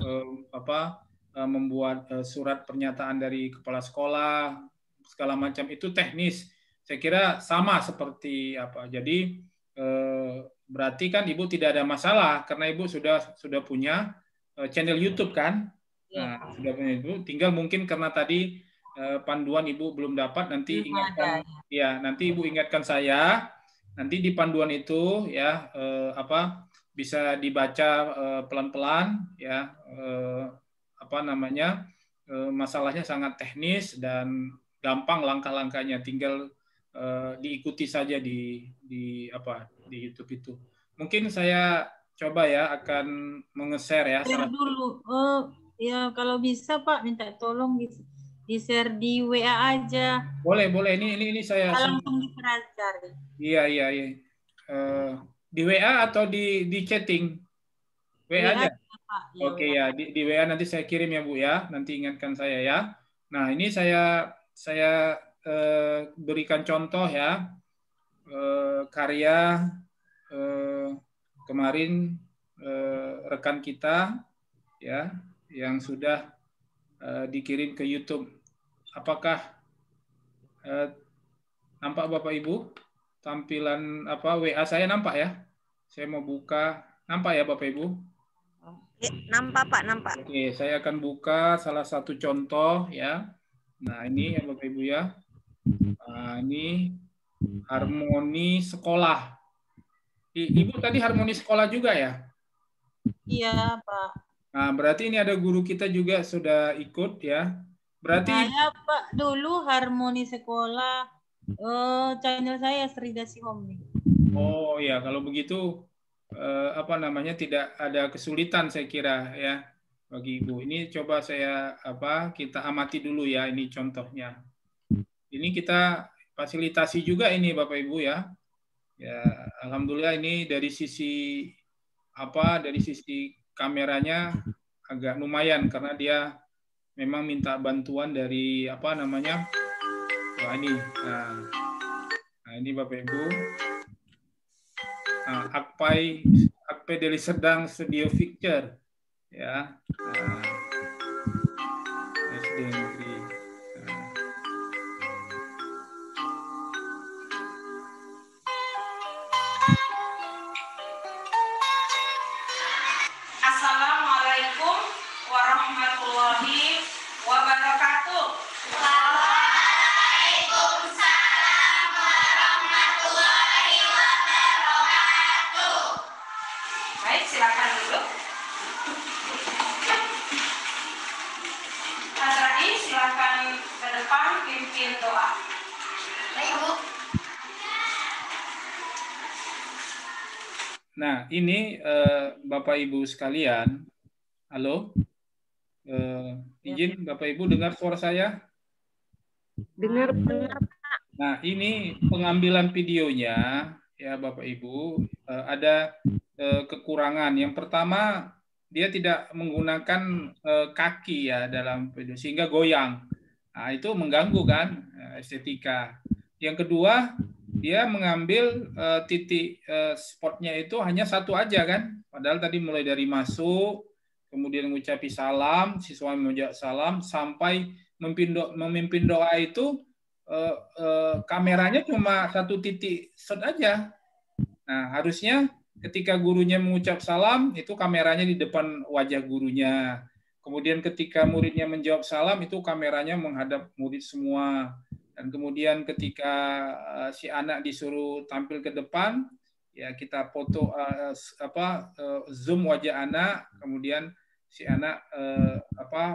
membuat surat pernyataan dari kepala sekolah, segala macam itu teknis. Saya kira sama seperti apa. Jadi berarti kan Ibu tidak ada masalah karena Ibu sudah punya channel YouTube kan? Nah, sudah punya Ibu. Tinggal mungkin karena tadi panduan Ibu belum dapat, nanti ingatkan ya, nanti Ibu ingatkan saya. Nanti di panduan itu ya bisa dibaca pelan-pelan ya, masalahnya sangat teknis dan gampang langkah-langkahnya, tinggal diikuti saja di YouTube itu. Mungkin saya coba ya akan menge-share ya. Dulu, ya kalau bisa Pak minta tolong di-share di WA aja. Boleh. Ini saya langsung dipelajari. Iya. Di WA atau di chatting? WA aja. Oke ya, di WA nanti saya kirim ya Bu ya. Nanti ingatkan saya ya. Nah, ini saya berikan contoh ya, karya kemarin rekan kita ya yang sudah dikirim ke YouTube. Apakah nampak Bapak Ibu tampilan WA saya nampak ya? Saya mau buka, nampak ya Bapak Ibu? Nampak Pak, nampak. Oke, saya akan buka salah satu contoh ya. Nah, ini ya Bapak Ibu ya. Nah, ini harmoni sekolah. Ibu tadi harmoni sekolah juga ya? Iya, Pak. Nah, berarti ini ada guru kita juga sudah ikut ya. Berarti saya Pak dulu harmoni sekolah, channel saya Sridasi Home. Oh ya, kalau begitu tidak ada kesulitan saya kira ya bagi Ibu. Ini coba kita amati dulu ya, ini contohnya. Ini kita fasilitasi juga ini Bapak Ibu ya. Ya, alhamdulillah ini dari sisi kameranya agak lumayan karena dia memang minta bantuan dari wah ini. Nah, ini Bapak Ibu. Nah, Akpai Deli Serdang Studio Picture ya. SD Negeri. Assalamualaikum warahmatullahi wabarakatuh. Waalaikumsalam warahmatullahi wabarakatuh. Baik, silakan duduk. Hazrati, silakan ke depan pimpin doa. Baik, Bu. Nah, ini Bapak Ibu sekalian. Halo? Izin Bapak Ibu dengar suara saya? Dengar. Nah, ini pengambilan videonya ya Bapak Ibu, ada kekurangan. Yang pertama, dia tidak menggunakan kaki ya dalam video sehingga goyang. Nah, itu mengganggu kan estetika. Yang kedua, dia mengambil titik spotnya itu hanya satu aja kan. Padahal tadi mulai dari masuk, kemudian mengucapi salam, siswa mengucap salam, sampai memimpin doa itu kameranya cuma satu titik shot aja. Nah, harusnya ketika gurunya mengucap salam, itu kameranya di depan wajah gurunya. Kemudian ketika muridnya menjawab salam, itu kameranya menghadap murid semua. Dan kemudian ketika si anak disuruh tampil ke depan, ya kita foto zoom wajah anak, kemudian si anak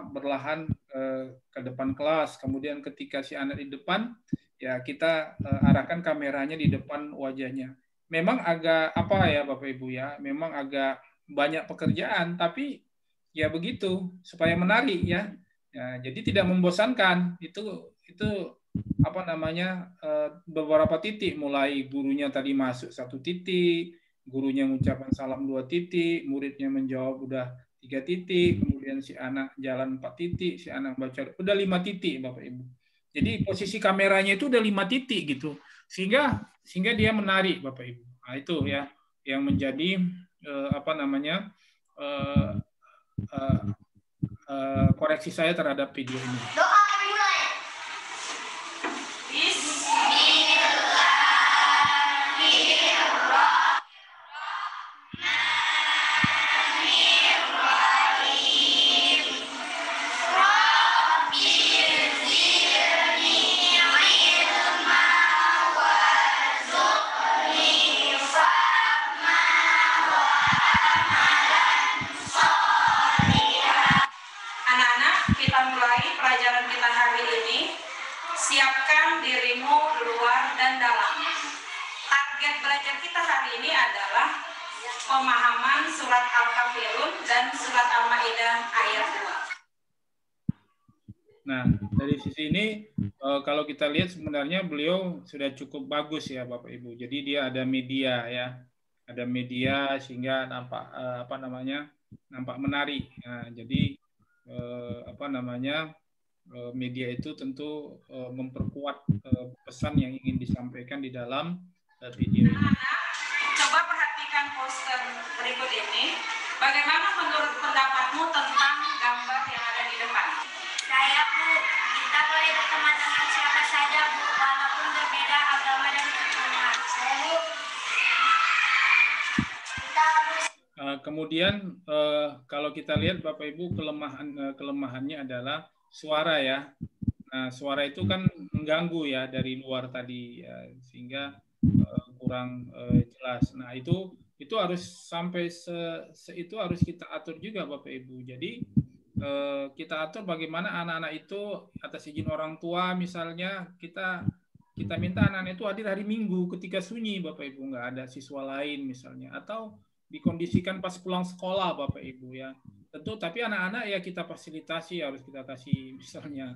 berlahan ke depan kelas. Kemudian ketika si anak di depan, ya kita arahkan kameranya di depan wajahnya. Memang agak Bapak Ibu ya, memang agak banyak pekerjaan, tapi ya begitu supaya menarik ya. Ya, jadi tidak membosankan. Itu beberapa titik, mulai gurunya tadi masuk 1 titik, gurunya mengucapkan salam 2 titik, muridnya menjawab udah 3 titik, kemudian si anak jalan 4 titik, si anak baca udah 5 titik Bapak Ibu. Jadi posisi kameranya itu udah 5 titik gitu, sehingga dia menarik Bapak Ibu. Nah, itu ya yang menjadi koreksi saya terhadap video ini. Doa dimulai. Siapkan dirimu luar dan dalam. Target belajar kita hari ini adalah pemahaman surat Al-Kafirun dan surat Al-Maidah ayat 2. Nah, dari sisi ini kalau kita lihat sebenarnya beliau sudah cukup bagus ya Bapak Ibu. Jadi dia ada media ya. Ada media sehingga nampak nampak menarik. Nah, jadi media itu tentu memperkuat pesan yang ingin disampaikan di dalam video ini. Coba perhatikan poster berikut ini. Bagaimana menurut pendapatmu tentang gambar yang ada di depan? Saya, Bu, kita boleh berteman dengan siapa saja, Bu, walaupun berbeda agama dan keturunan. Saya, Bu, kita harus. Kemudian kalau kita lihat Bapak Ibu kelemahannya adalah suara ya. Nah, suara itu kan mengganggu ya dari luar tadi ya, sehingga kurang jelas. Nah, itu harus sampai itu harus kita atur juga Bapak Ibu. Jadi kita atur bagaimana anak-anak itu atas izin orang tua misalnya kita minta anak-anak itu hadir hari Minggu ketika sunyi Bapak Ibu, nggak ada siswa lain misalnya, atau dikondisikan pas pulang sekolah Bapak Ibu ya. Tentu tapi anak-anak ya kita fasilitasi, harus kita kasih misalnya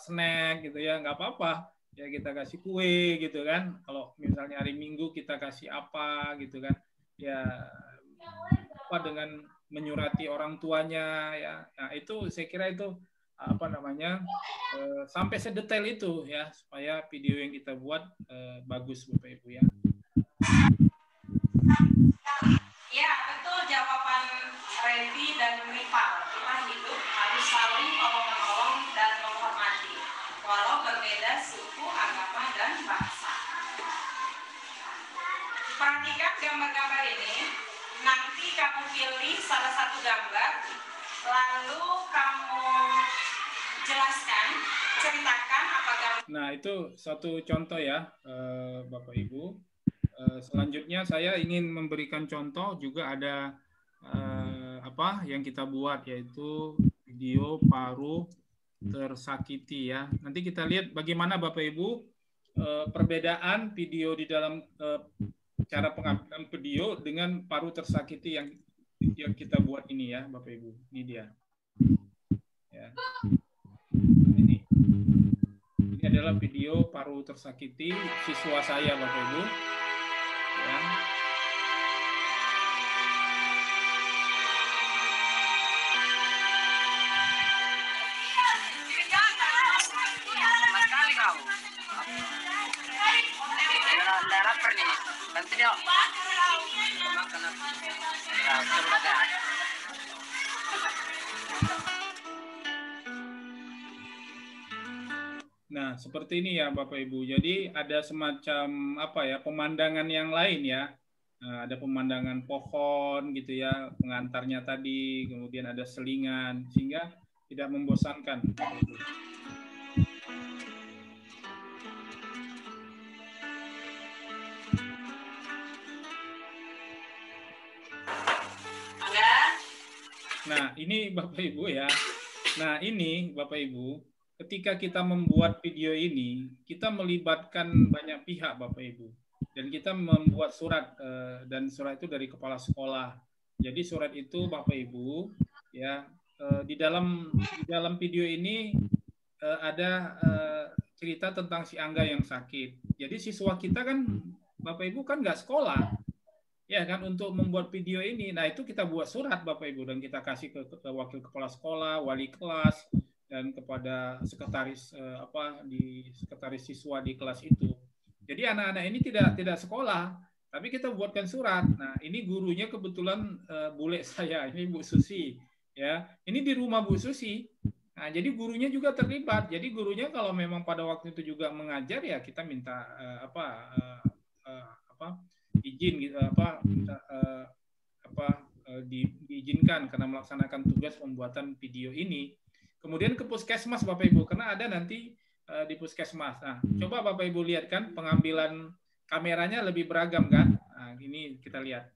snack gitu ya, nggak apa-apa ya, kita kasih kue gitu kan. Kalau misalnya hari Minggu kita kasih apa gitu kan ya, apa dengan menyurati orang tuanya ya. Nah, itu saya kira itu sampai sedetail itu ya, supaya video yang kita buat bagus Bapak Ibu ya. Ya, betul jawaban Revi dan Rival. Kita hidup harus saling tolong-menolong dan menghormati, walau berbeda suku, agama, dan bangsa. Perhatikan gambar-gambar ini. Nanti kamu pilih salah satu gambar, lalu kamu jelaskan, ceritakan apa gambar. Nah, itu satu contoh ya, Bapak Ibu. Selanjutnya saya ingin memberikan contoh juga ada yang kita buat, yaitu video paru tersakiti ya. Nanti kita lihat bagaimana Bapak Ibu perbedaan video di dalam cara pengambilan video dengan paru tersakiti yang kita buat ini ya Bapak Ibu. Ini dia. Ya. Ini adalah video paru tersakiti siswa saya Bapak Ibu. Ya. Nah, seperti ini ya Bapak Ibu. Jadi ada semacam pemandangan yang lain ya. Nah, ada pemandangan pohon gitu ya, pengantarnya tadi, kemudian ada selingan, sehingga tidak membosankan Bapak Ibu. Nah, ini Bapak Ibu ya. Nah, ini Bapak Ibu, ketika kita membuat video ini, kita melibatkan banyak pihak Bapak Ibu. Dan kita membuat surat, dan surat itu dari kepala sekolah. Jadi surat itu Bapak Ibu, ya, di dalam video ini ada cerita tentang si Angga yang sakit. Jadi siswa kita kan, Bapak Ibu kan nggak sekolah. Ya kan, untuk membuat video ini. Nah, itu kita buat surat Bapak Ibu, dan kita kasih ke wakil kepala sekolah, wali kelas, dan kepada sekretaris sekretaris siswa di kelas itu. Jadi anak-anak ini tidak sekolah, tapi kita buatkan surat. Nah, ini gurunya kebetulan bule saya, ini Bu Susi. ya. Ini di rumah Bu Susi. Nah, jadi gurunya juga terlibat. Jadi gurunya kalau memang pada waktu itu juga mengajar, ya kita minta izin gitu, diizinkan karena melaksanakan tugas pembuatan video ini. Kemudian ke puskesmas Bapak Ibu, karena ada nanti di puskesmas. Nah, coba Bapak Ibu lihat kan pengambilan kameranya lebih beragam kan? Nah, ini kita lihat.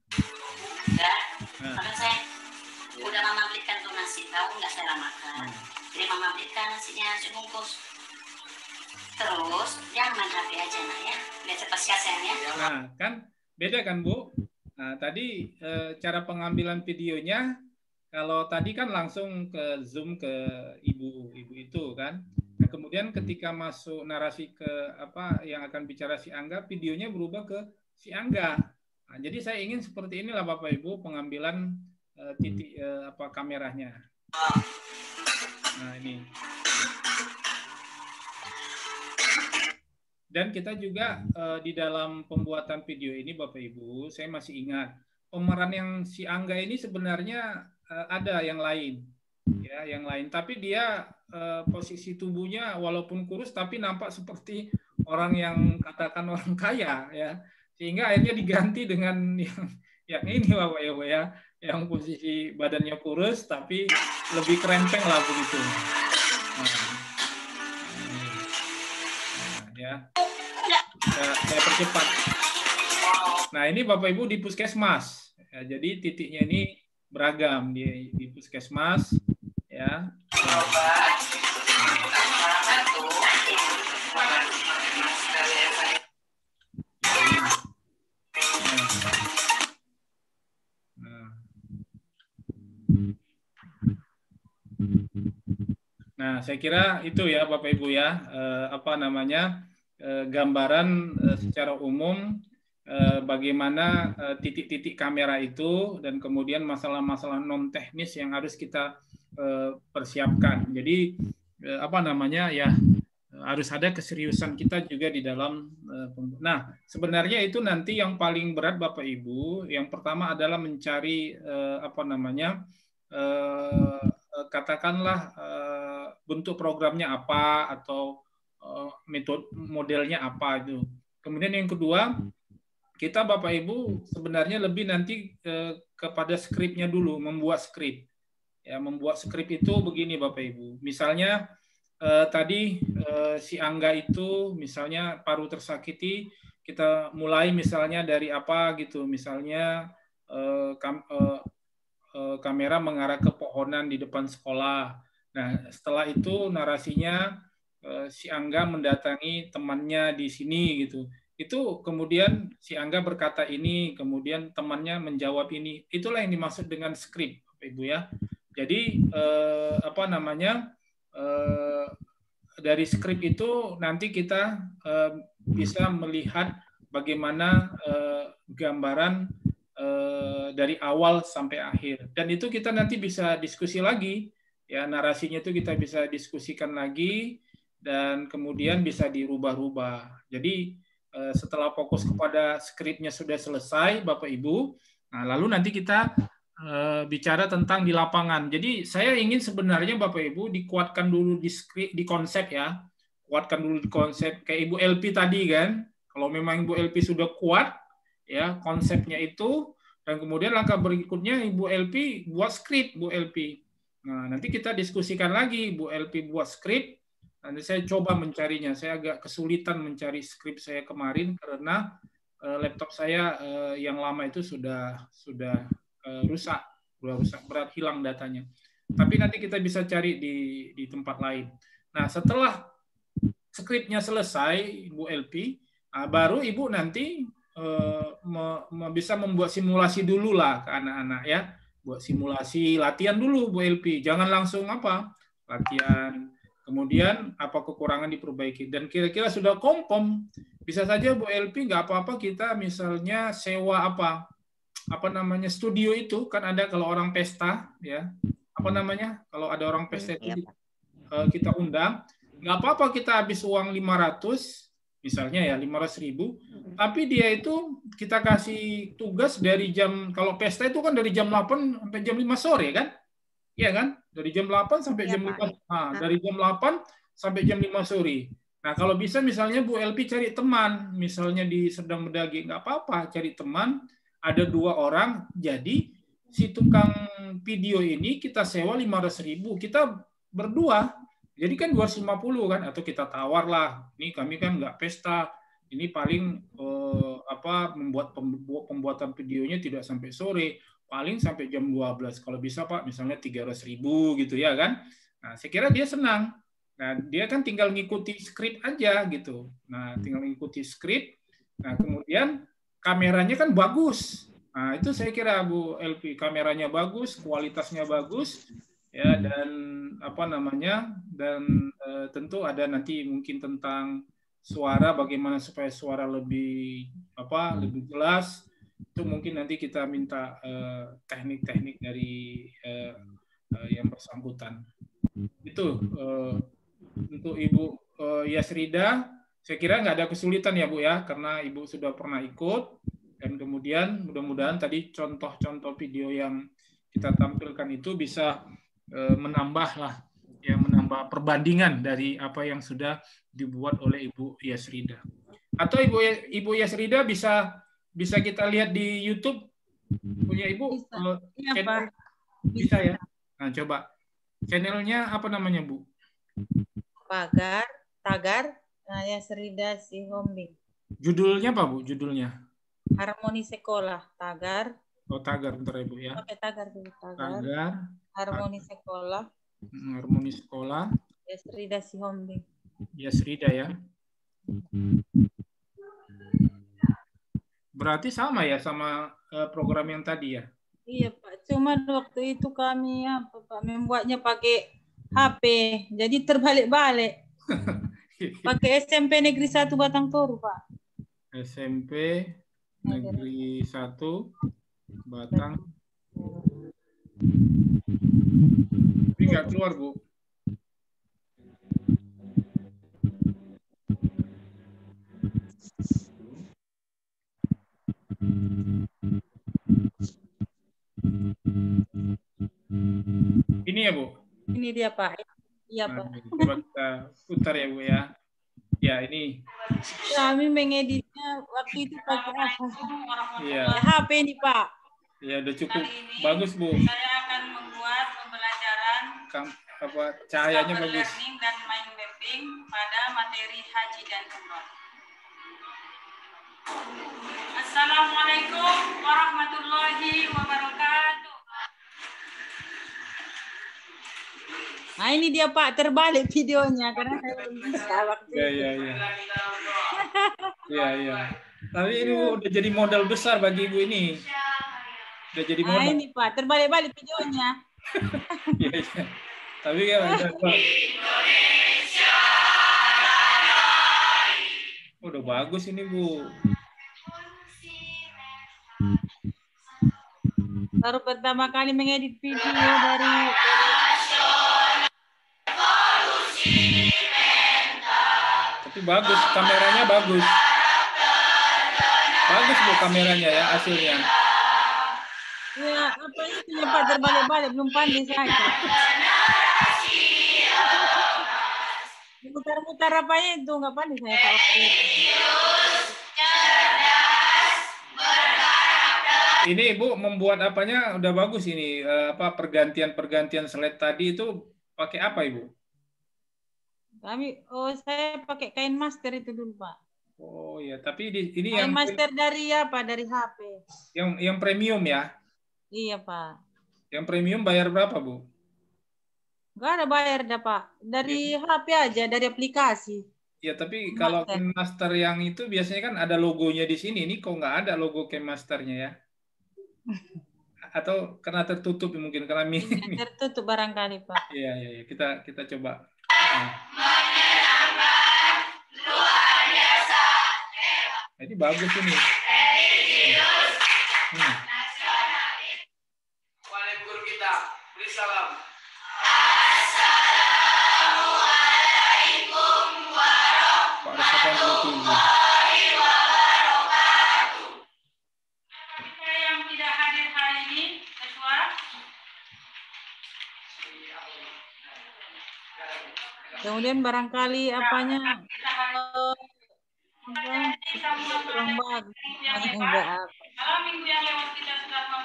Nah. Saya udah mama belikan tuh nasi, tahu nggak saya makan. Jadi mama belikan nasinya sebungkus. Terus jangan main HP aja nak ya, biar cepat sayangnya. Nah, kan beda kan Bu? Nah, tadi cara pengambilan videonya, kalau tadi kan langsung ke zoom ke ibu itu kan. Nah, kemudian ketika masuk narasi ke yang akan bicara si Angga, videonya berubah ke si Angga. Nah, jadi saya ingin seperti inilah Bapak Ibu pengambilan titik kameranya. Nah, ini. Dan kita juga di dalam pembuatan video ini Bapak Ibu, saya masih ingat pemeran yang si Angga ini sebenarnya ada yang lain, ya, yang lain. Tapi dia posisi tubuhnya walaupun kurus, tapi nampak seperti orang yang katakan orang kaya, ya. Sehingga akhirnya diganti dengan yang ini Bapak Ibu ya, yang posisi badannya kurus tapi lebih kerempeng lah begitu. Ya. Saya percepat. Nah, ini Bapak Ibu di puskesmas. Ya, jadi titiknya ini beragam di puskesmas. Ya. Nah, saya kira itu ya Bapak Ibu ya, gambaran secara umum bagaimana titik-titik kamera itu dan kemudian masalah-masalah non teknis yang harus kita persiapkan. Jadi harus ada keseriusan kita juga di dalam. Nah, sebenarnya itu nanti yang paling berat Bapak Ibu. Yang pertama adalah mencari katakanlah bentuk programnya apa atau metode modelnya apa itu. Kemudian yang kedua, kita Bapak Ibu sebenarnya lebih nanti kepada skripnya dulu, membuat skrip. Ya, membuat skrip itu begini Bapak Ibu. Misalnya tadi si Angga itu misalnya paru tersakiti, kita mulai misalnya dari apa gitu. Misalnya kamera mengarah ke pohonan di depan sekolah. Nah, setelah itu narasinya si Angga mendatangi temannya di sini gitu. Itu kemudian si Angga berkata ini, kemudian temannya menjawab ini. Itulah yang dimaksud dengan skrip, Bapak Ibu ya. Jadi dari skrip itu nanti kita bisa melihat bagaimana gambaran dari awal sampai akhir. Dan itu kita nanti bisa diskusi lagi. Ya, narasinya itu kita bisa diskusikan lagi dan kemudian bisa dirubah-rubah. Jadi setelah fokus kepada skripnya sudah selesai, Bapak Ibu, nah lalu nanti kita bicara tentang di lapangan. Jadi saya ingin sebenarnya Bapak Ibu dikuatkan dulu di skrip, di konsep ya, kuatkan dulu di konsep kayak Ibu LP tadi kan. Kalau memang Ibu LP sudah kuat, ya konsepnya itu, dan kemudian langkah berikutnya Ibu LP buat skrip, Bu LP. Nah, nanti kita diskusikan lagi, Bu LP buat skrip. Nanti saya coba mencarinya. Saya agak kesulitan mencari skrip saya kemarin karena laptop saya yang lama itu sudah rusak berat, hilang datanya. Tapi nanti kita bisa cari di tempat lain. Nah, setelah skripnya selesai, Bu LP, baru Ibu nanti bisa membuat simulasi dulu lah ke anak-anak ya. Buat simulasi, latihan dulu Bu LP. Jangan langsung latihan. Kemudian apa kekurangan diperbaiki. Dan kira-kira sudah kompom, bisa saja Bu LP nggak apa-apa kita misalnya sewa studio itu kan ada kalau orang pesta ya. Kalau ada orang pesta itu kita undang, nggak apa-apa kita habis uang 500 misalnya ya 500.000, tapi dia itu kita kasih tugas dari jam, kalau pesta itu kan dari jam 8 sampai jam 5 sore kan. Iya kan? Dari jam 8 sampai Iya, jam Pak. 5. Nah, dari jam 8 sampai jam 5 sore. Nah, kalau bisa misalnya Bu Elpi cari teman, misalnya di Serdang Bedagi, nggak apa-apa, cari teman, ada 2 orang, jadi si tukang video ini kita sewa 500.000, kita berdua, jadi kan 250 kan, atau kita tawar lah, ini kami kan nggak pesta, ini paling membuat pembuatan videonya tidak sampai sore, paling sampai jam 12, kalau bisa Pak, misalnya 300.000 gitu ya kan, nah saya kira dia senang. Nah, dia kan tinggal ngikuti skrip aja gitu. Nah, tinggal ngikuti skrip. Nah, kemudian kameranya kan bagus. Nah, itu saya kira Bu Elvi, kameranya bagus, kualitasnya bagus, ya, dan apa namanya, dan tentu ada nanti mungkin tentang suara, bagaimana supaya suara lebih lebih jelas. Itu mungkin nanti kita minta teknik-teknik dari yang bersangkutan. Itu untuk Ibu Yasrida, saya kira nggak ada kesulitan ya Bu ya, karena Ibu sudah pernah ikut, dan kemudian mudah-mudahan tadi contoh-contoh video yang kita tampilkan itu bisa menambah perbandingan dari apa yang sudah dibuat oleh Ibu Yasrida. Atau Ibu Yasrida bisa kita lihat di YouTube punya Ibu? Iya Pak. Bisa ya. Nah coba channelnya apa namanya Bu? Tagar Yasrida Sihombing. Judulnya apa Bu? Judulnya? Harmoni Sekolah Tagar. Oh Tagar, bentar ya Bu ya. Oke, Tagar dulu. Tagar. Harmoni Sekolah. Harmoni Sekolah. Yasrida Sihombing. Yasrida ya. Berarti sama ya sama program yang tadi ya? Iya Pak. Cuma waktu itu kami membuatnya pakai HP, jadi terbalik-balik. Pakai SMP Negeri 1 Batang Toru, Pak. SMP Negeri 1 Batang. Ini nggak keluar, Bu. Ini ya, Bu? Ini dia, Pak. Iya, Pak. Coba kita putar ya, Bu ya. Ya, ini. Kami mengeditnya waktu itu pakai apa? Iya. HP ini, Pak. Ya, udah cukup bagus, Bu. Saya akan membuat pembelajaran cahayanya bagus. Learning dan mind mapping pada materi haji dan umroh. Assalamualaikum warahmatullahi wabarakatuh. Nah ini dia Pak, terbalik videonya karena saya belum bisa waktu itu. Iya. Tapi ini Bu, udah jadi modal besar bagi Ibu ini. Udah jadi modal. Nah ini Pak, terbalik-balik videonya. Iya. Tapi kan udah bagus ini Bu. Baru pertama kali mengedit video dari tapi bagus, kameranya bagus. Bagus Bu kameranya ya hasilnya. Ya, apa itu ya Pak, terbalik-balik, belum pandai saya. Mutar-mutar apanya itu, nggak pandai saya Pak. Ini Ibu membuat apanya udah bagus ini, pergantian slide tadi itu pakai apa Ibu? Saya pakai kain master itu dulu Pak. Oh ya, tapi ini kain yang master dari apa? Dari HP. Yang premium ya? Iya Pak. Yang premium bayar berapa Bu? Nggak ada bayar dah Pak. Dari HP aja, dari aplikasi. Ya tapi kalau kain master yang itu biasanya kan ada logonya di sini. Ini kok nggak ada logo kain masternya ya? Atau karena tertutup mungkin karena tertutup barangkali Pak. Iya. Kita coba. Luar biasa. Jadi bagus ini. Waalaikumsalam guru kita. Beri salam. Assalamualaikum warahmatullahi wabarakatuh. Yang tidak hadir hari ini, ketua. Kemudian barangkali apanya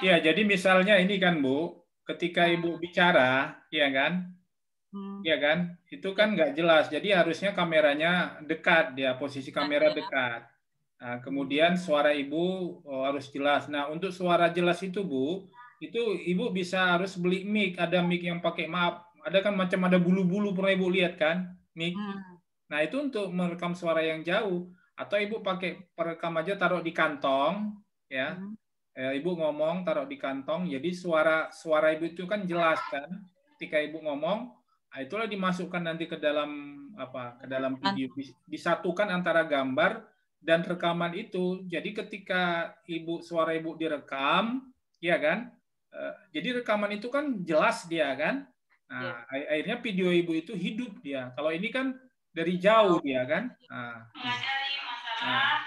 ya, jadi misalnya ini kan Bu, ketika Ibu bicara, ya kan? Ya kan, itu kan nggak jelas. Jadi harusnya kameranya dekat, dia posisi kamera dekat. Nah, kemudian suara Ibu harus jelas. Nah, untuk suara jelas itu Bu, itu Ibu bisa harus beli mic. Ada mic yang pakai, maaf, ada kan macam ada bulu-bulu, pernah Ibu lihat kan, mic. Nah, itu untuk merekam suara yang jauh. Atau Ibu pakai perekam aja, taruh di kantong, ya. Ibu ngomong taruh di kantong, jadi suara Ibu itu kan jelas kan. Ketika Ibu ngomong, nah, itulah dimasukkan nanti ke dalam ke dalam video, disatukan antara gambar dan rekaman itu. Jadi ketika suara Ibu direkam, ya kan? Jadi rekaman itu kan jelas dia kan. Nah, akhirnya video Ibu itu hidup dia. Kalau ini kan dari jauh dia kan. Mengajari masalah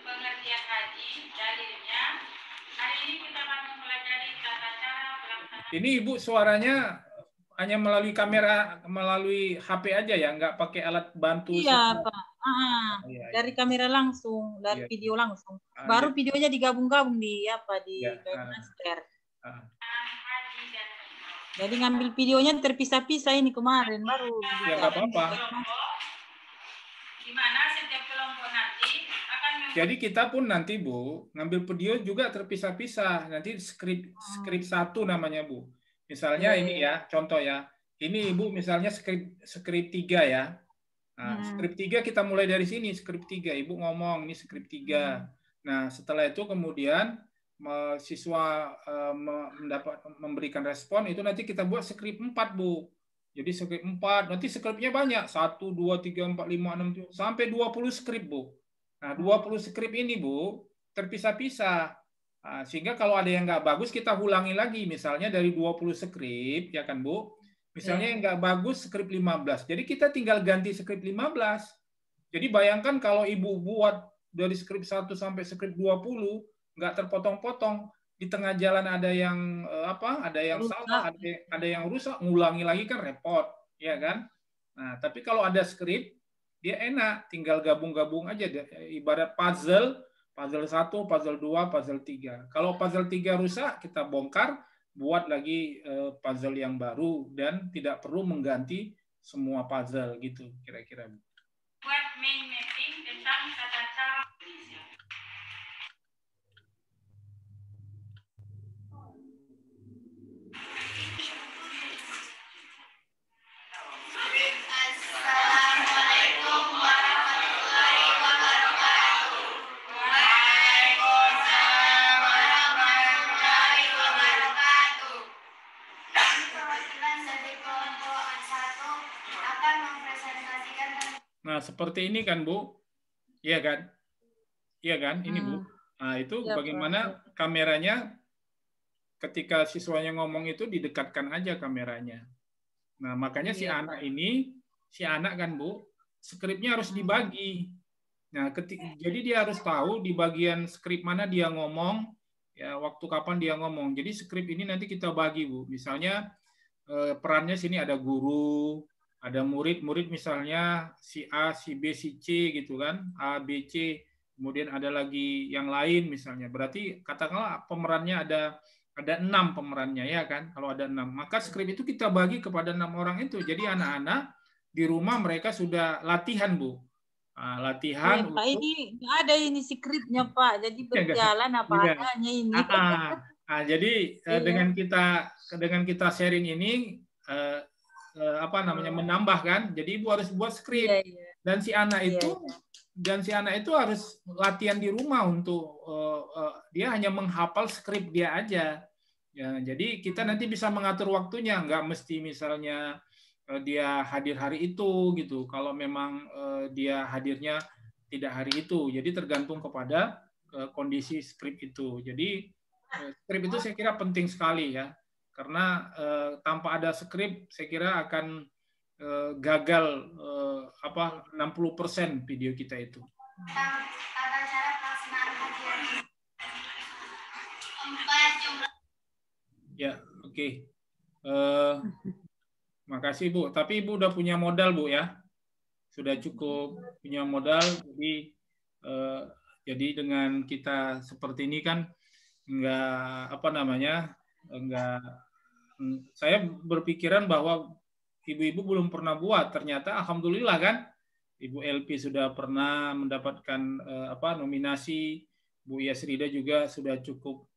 pengertian haji dalilnya. Hari ini kita akan mempelajari tata cara pelaksanaan. Ini Ibu suaranya hanya melalui kamera, melalui HP aja ya, nggak pakai alat bantu? Iya, Pak. Dari kamera langsung, dari video langsung. Baru videonya digabung-gabung di Master. Jadi ngambil videonya terpisah-pisah ini kemarin baru. Ya nggak apa-apa. Gimana setiap kelompok nanti akan. Jadi kita pun nanti Bu ngambil video juga terpisah-pisah. Nanti skrip 1 namanya Bu. Misalnya ini ya, contoh ya. Ini Ibu misalnya skrip 3 ya. Nah, skrip 3 kita mulai dari sini, skrip 3. Ibu ngomong, ini skrip 3. Nah, setelah itu kemudian siswa memberikan respon, itu nanti kita buat skrip 4, Bu. Jadi skrip 4, nanti skripnya banyak. 1, 2, 3, 4, 5, 6, 7, sampai 20 skrip, Bu. Nah, 20 skrip ini, Bu, terpisah-pisah. Sehingga kalau ada yang nggak bagus, kita ulangi lagi. Misalnya dari 20 skrip, ya kan Bu? Misalnya yang nggak bagus, skrip 15. Jadi kita tinggal ganti skrip 15. Jadi bayangkan kalau Ibu buat dari skrip 1 sampai skrip 20, nggak terpotong-potong. Di tengah jalan ada yang ada yang salah, ada yang rusak, ngulangi lagi kan repot, ya kan? Nah, tapi kalau ada skrip, dia enak, tinggal gabung-gabung aja. Ibarat puzzle 1, puzzle 2, puzzle 3. Kalau puzzle 3 rusak, kita bongkar, buat lagi puzzle yang baru, dan tidak perlu mengganti semua puzzle gitu, kira-kira. Buat mind mapping tentang tata cara. Nah, seperti ini kan, Bu? Iya kan? Iya kan? Ini, Bu. Nah, itu bagaimana kameranya ketika siswanya ngomong itu didekatkan aja kameranya. Nah, makanya si anak kan, Bu, skripnya harus dibagi. Nah, jadi dia harus tahu di bagian skrip mana dia ngomong, ya waktu kapan dia ngomong. Jadi skrip ini nanti kita bagi, Bu. Misalnya perannya sini ada guru, ada murid misalnya si A, si B, si C gitu kan, A, B, C. Kemudian ada lagi yang lain misalnya. Berarti katakanlah pemerannya ada 6 pemerannya ya kan. Kalau ada 6, maka skrip itu kita bagi kepada 6 orang itu. Jadi anak-anak di rumah mereka sudah latihan, Bu. Latihan. Pak, ini ada ini skripnya, Pak. Jadi berjalan apa adanya ini. Jadi dengan kita sharing ini menambah kan. Jadi Ibu harus buat skrip. Dan si anak itu harus latihan di rumah untuk dia hanya menghafal skrip dia aja. Ya, jadi kita nanti bisa mengatur waktunya, nggak mesti misalnya dia hadir hari itu gitu. Kalau memang dia hadirnya tidak hari itu, jadi tergantung kepada kondisi skrip itu. Jadi skrip itu saya kira penting sekali ya, karena tanpa ada skrip saya kira akan gagal 60% video kita itu. Tata cara pelaksanaan kajian. Ya, oke. Makasih Bu. Tapi Ibu udah punya modal Bu ya, sudah cukup punya modal. Jadi dengan kita seperti ini kan saya berpikiran bahwa ibu-ibu belum pernah buat. Ternyata alhamdulillah kan, Ibu LP sudah pernah mendapatkan nominasi. Bu Yasrida juga sudah cukup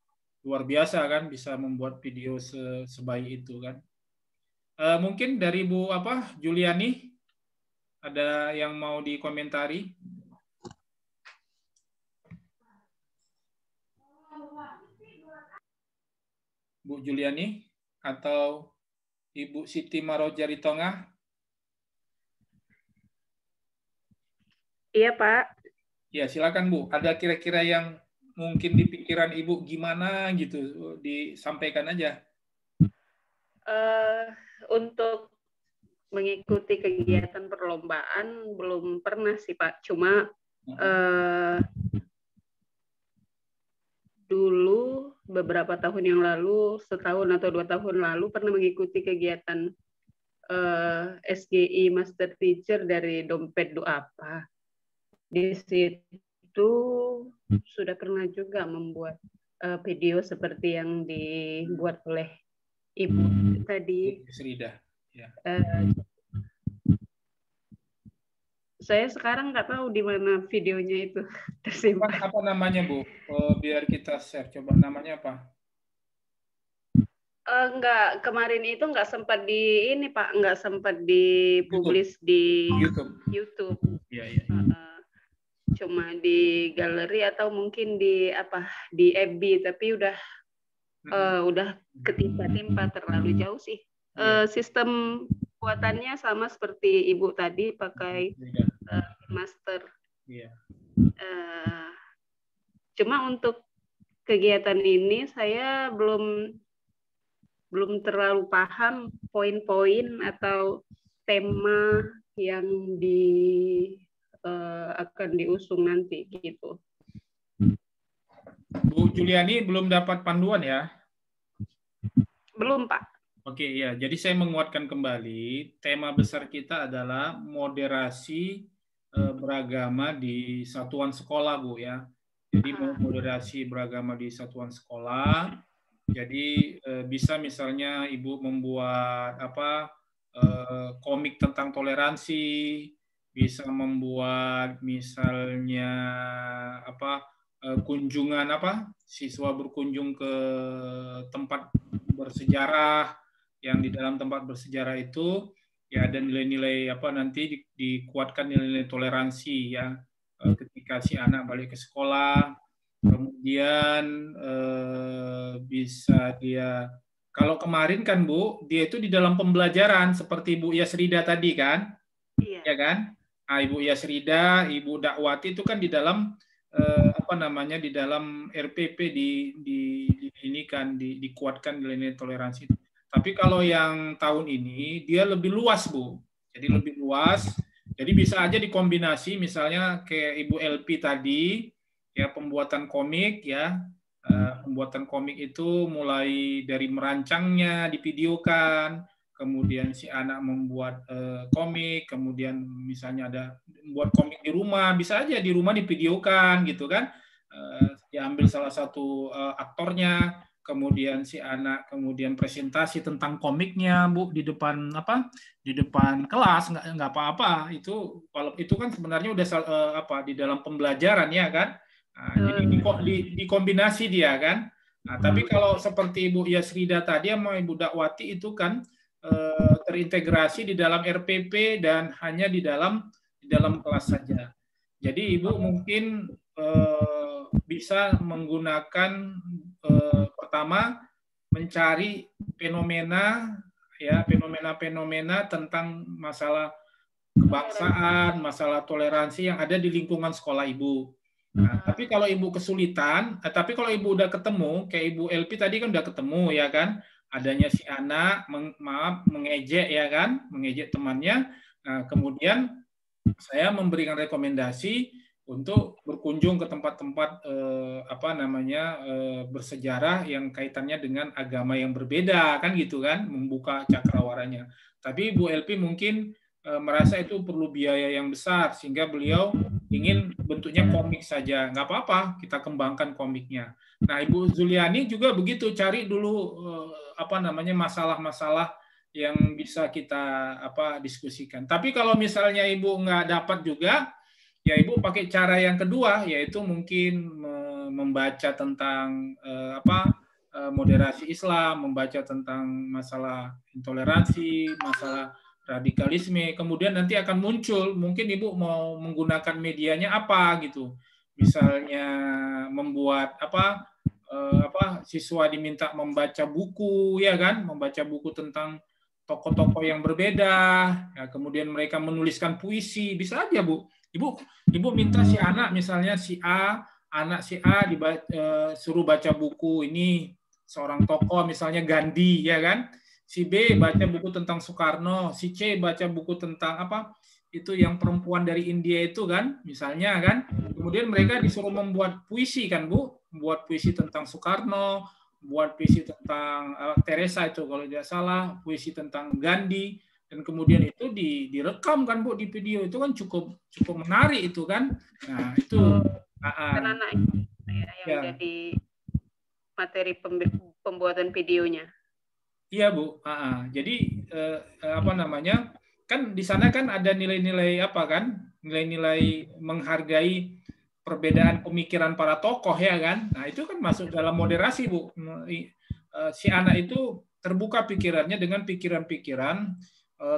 luar biasa kan, bisa membuat video sebaik itu kan. Mungkin dari Bu Juliani ada yang mau dikomentari? Bu Juliani atau Ibu Siti Marojari Tongah? Iya Pak. Ya silakan Bu. Ada kira-kira yang mungkin di pikiran Ibu gimana gitu, disampaikan aja. Untuk mengikuti kegiatan perlombaan belum pernah sih Pak. Cuma dulu beberapa tahun yang lalu, setahun atau 2 tahun lalu pernah mengikuti kegiatan SGI Master Teacher dari Dompet Du'apa. Di situ sudah pernah juga membuat video seperti yang dibuat oleh Ibu tadi. Srida. Ya. Saya sekarang nggak tahu di mana videonya itu tersimpan. Apa namanya Bu? Biar kita share. Coba namanya apa? Enggak, kemarin itu nggak sempat di ini Pak, nggak sempat dipublis di YouTube. Iya. Cuma di galeri atau mungkin di FB, tapi udah ketimpa-timpa, terlalu jauh sih. Sistem buatannya sama seperti Ibu tadi, pakai master. Cuma untuk kegiatan ini saya belum terlalu paham poin-poin atau tema yang akan diusung nanti gitu. Bu Juliani belum dapat panduan ya? Belum Pak. Oke ya, jadi saya menguatkan kembali tema besar kita adalah moderasi beragama di satuan sekolah Bu ya. Jadi moderasi beragama di satuan sekolah. Jadi bisa misalnya Ibu membuat komik tentang toleransi, bisa membuat misalnya kunjungan siswa berkunjung ke tempat bersejarah, yang di dalam tempat bersejarah itu ya ada nilai-nilai nanti dikuatkan nilai-nilai toleransi ya ketika si anak balik ke sekolah. Kemudian bisa dia, kalau kemarin kan Bu, dia itu di dalam pembelajaran seperti Bu Yasrida tadi kan, ya kan? Nah, Ibu Yasrida, Ibu Dakwati itu kan di dalam di dalam RPP dikuatkan nilai-nilai toleransi. Tapi kalau yang tahun ini dia lebih luas Bu, jadi lebih luas. Jadi bisa aja dikombinasi, misalnya kayak Ibu LP tadi, ya pembuatan komik ya. Pembuatan komik itu mulai dari merancangnya, divideokan, kemudian si anak membuat komik, kemudian misalnya ada membuat komik di rumah, bisa aja di rumah divideokan gitu kan, diambil salah satu aktornya, kemudian si anak kemudian presentasi tentang komiknya Bu di depan di depan kelas, nggak apa-apa, itu kalau itu kan sebenarnya udah di dalam pembelajaran ya kan. Nah, jadi dikombinasi dia kan. Nah, tapi kalau seperti Ibu Yasrida tadi sama Ibu Dakwati itu kan terintegrasi di dalam RPP dan hanya di dalam kelas saja. Jadi Ibu mungkin bisa menggunakan pertama mencari fenomena tentang masalah kebangsaan, masalah toleransi yang ada di lingkungan sekolah Ibu. Nah, tapi kalau Ibu kesulitan, tapi kalau Ibu udah ketemu, kayak Ibu LP tadi kan udah ketemu ya kan, adanya si anak mengejek ya kan, mengejek temannya. Nah, kemudian saya memberikan rekomendasi untuk berkunjung ke tempat-tempat bersejarah yang kaitannya dengan agama yang berbeda, kan gitu kan, membuka cakrawaranya. Tapi Bu Elpi mungkin merasa itu perlu biaya yang besar sehingga beliau ingin bentuknya komik saja. Nggak apa-apa, kita kembangkan komiknya. Nah, Ibu Zuliani juga begitu, cari dulu masalah-masalah yang bisa kita diskusikan. Tapi kalau misalnya Ibu nggak dapat juga, ya Ibu pakai cara yang kedua, yaitu mungkin membaca tentang moderasi Islam, membaca tentang masalah intoleransi, masalah radikalisme, kemudian nanti akan muncul, mungkin Ibu mau menggunakan medianya apa gitu. Misalnya membuat siswa diminta membaca buku, ya kan, membaca buku tentang tokoh-tokoh yang berbeda, ya, kemudian mereka menuliskan puisi, bisa aja Bu. Ibu minta si anak, misalnya anak si A suruh baca buku ini seorang tokoh, misalnya Gandhi, ya kan? Si B baca buku tentang Soekarno, si C baca buku tentang itu yang perempuan dari India itu kan, misalnya kan. Kemudian mereka disuruh membuat puisi kan Bu, membuat puisi tentang Soekarno, buat puisi tentang Teresa itu kalau tidak salah, puisi tentang Gandhi, dan kemudian itu direkam kan Bu di video, itu kan cukup menarik itu kan. Nah itu anak-anak yang jadi materi pembuatan videonya. Iya Bu, jadi kan di sana kan ada nilai-nilai nilai-nilai menghargai perbedaan pemikiran para tokoh, ya kan. Nah itu kan masuk dalam moderasi Bu. Si anak itu terbuka pikirannya dengan pikiran-pikiran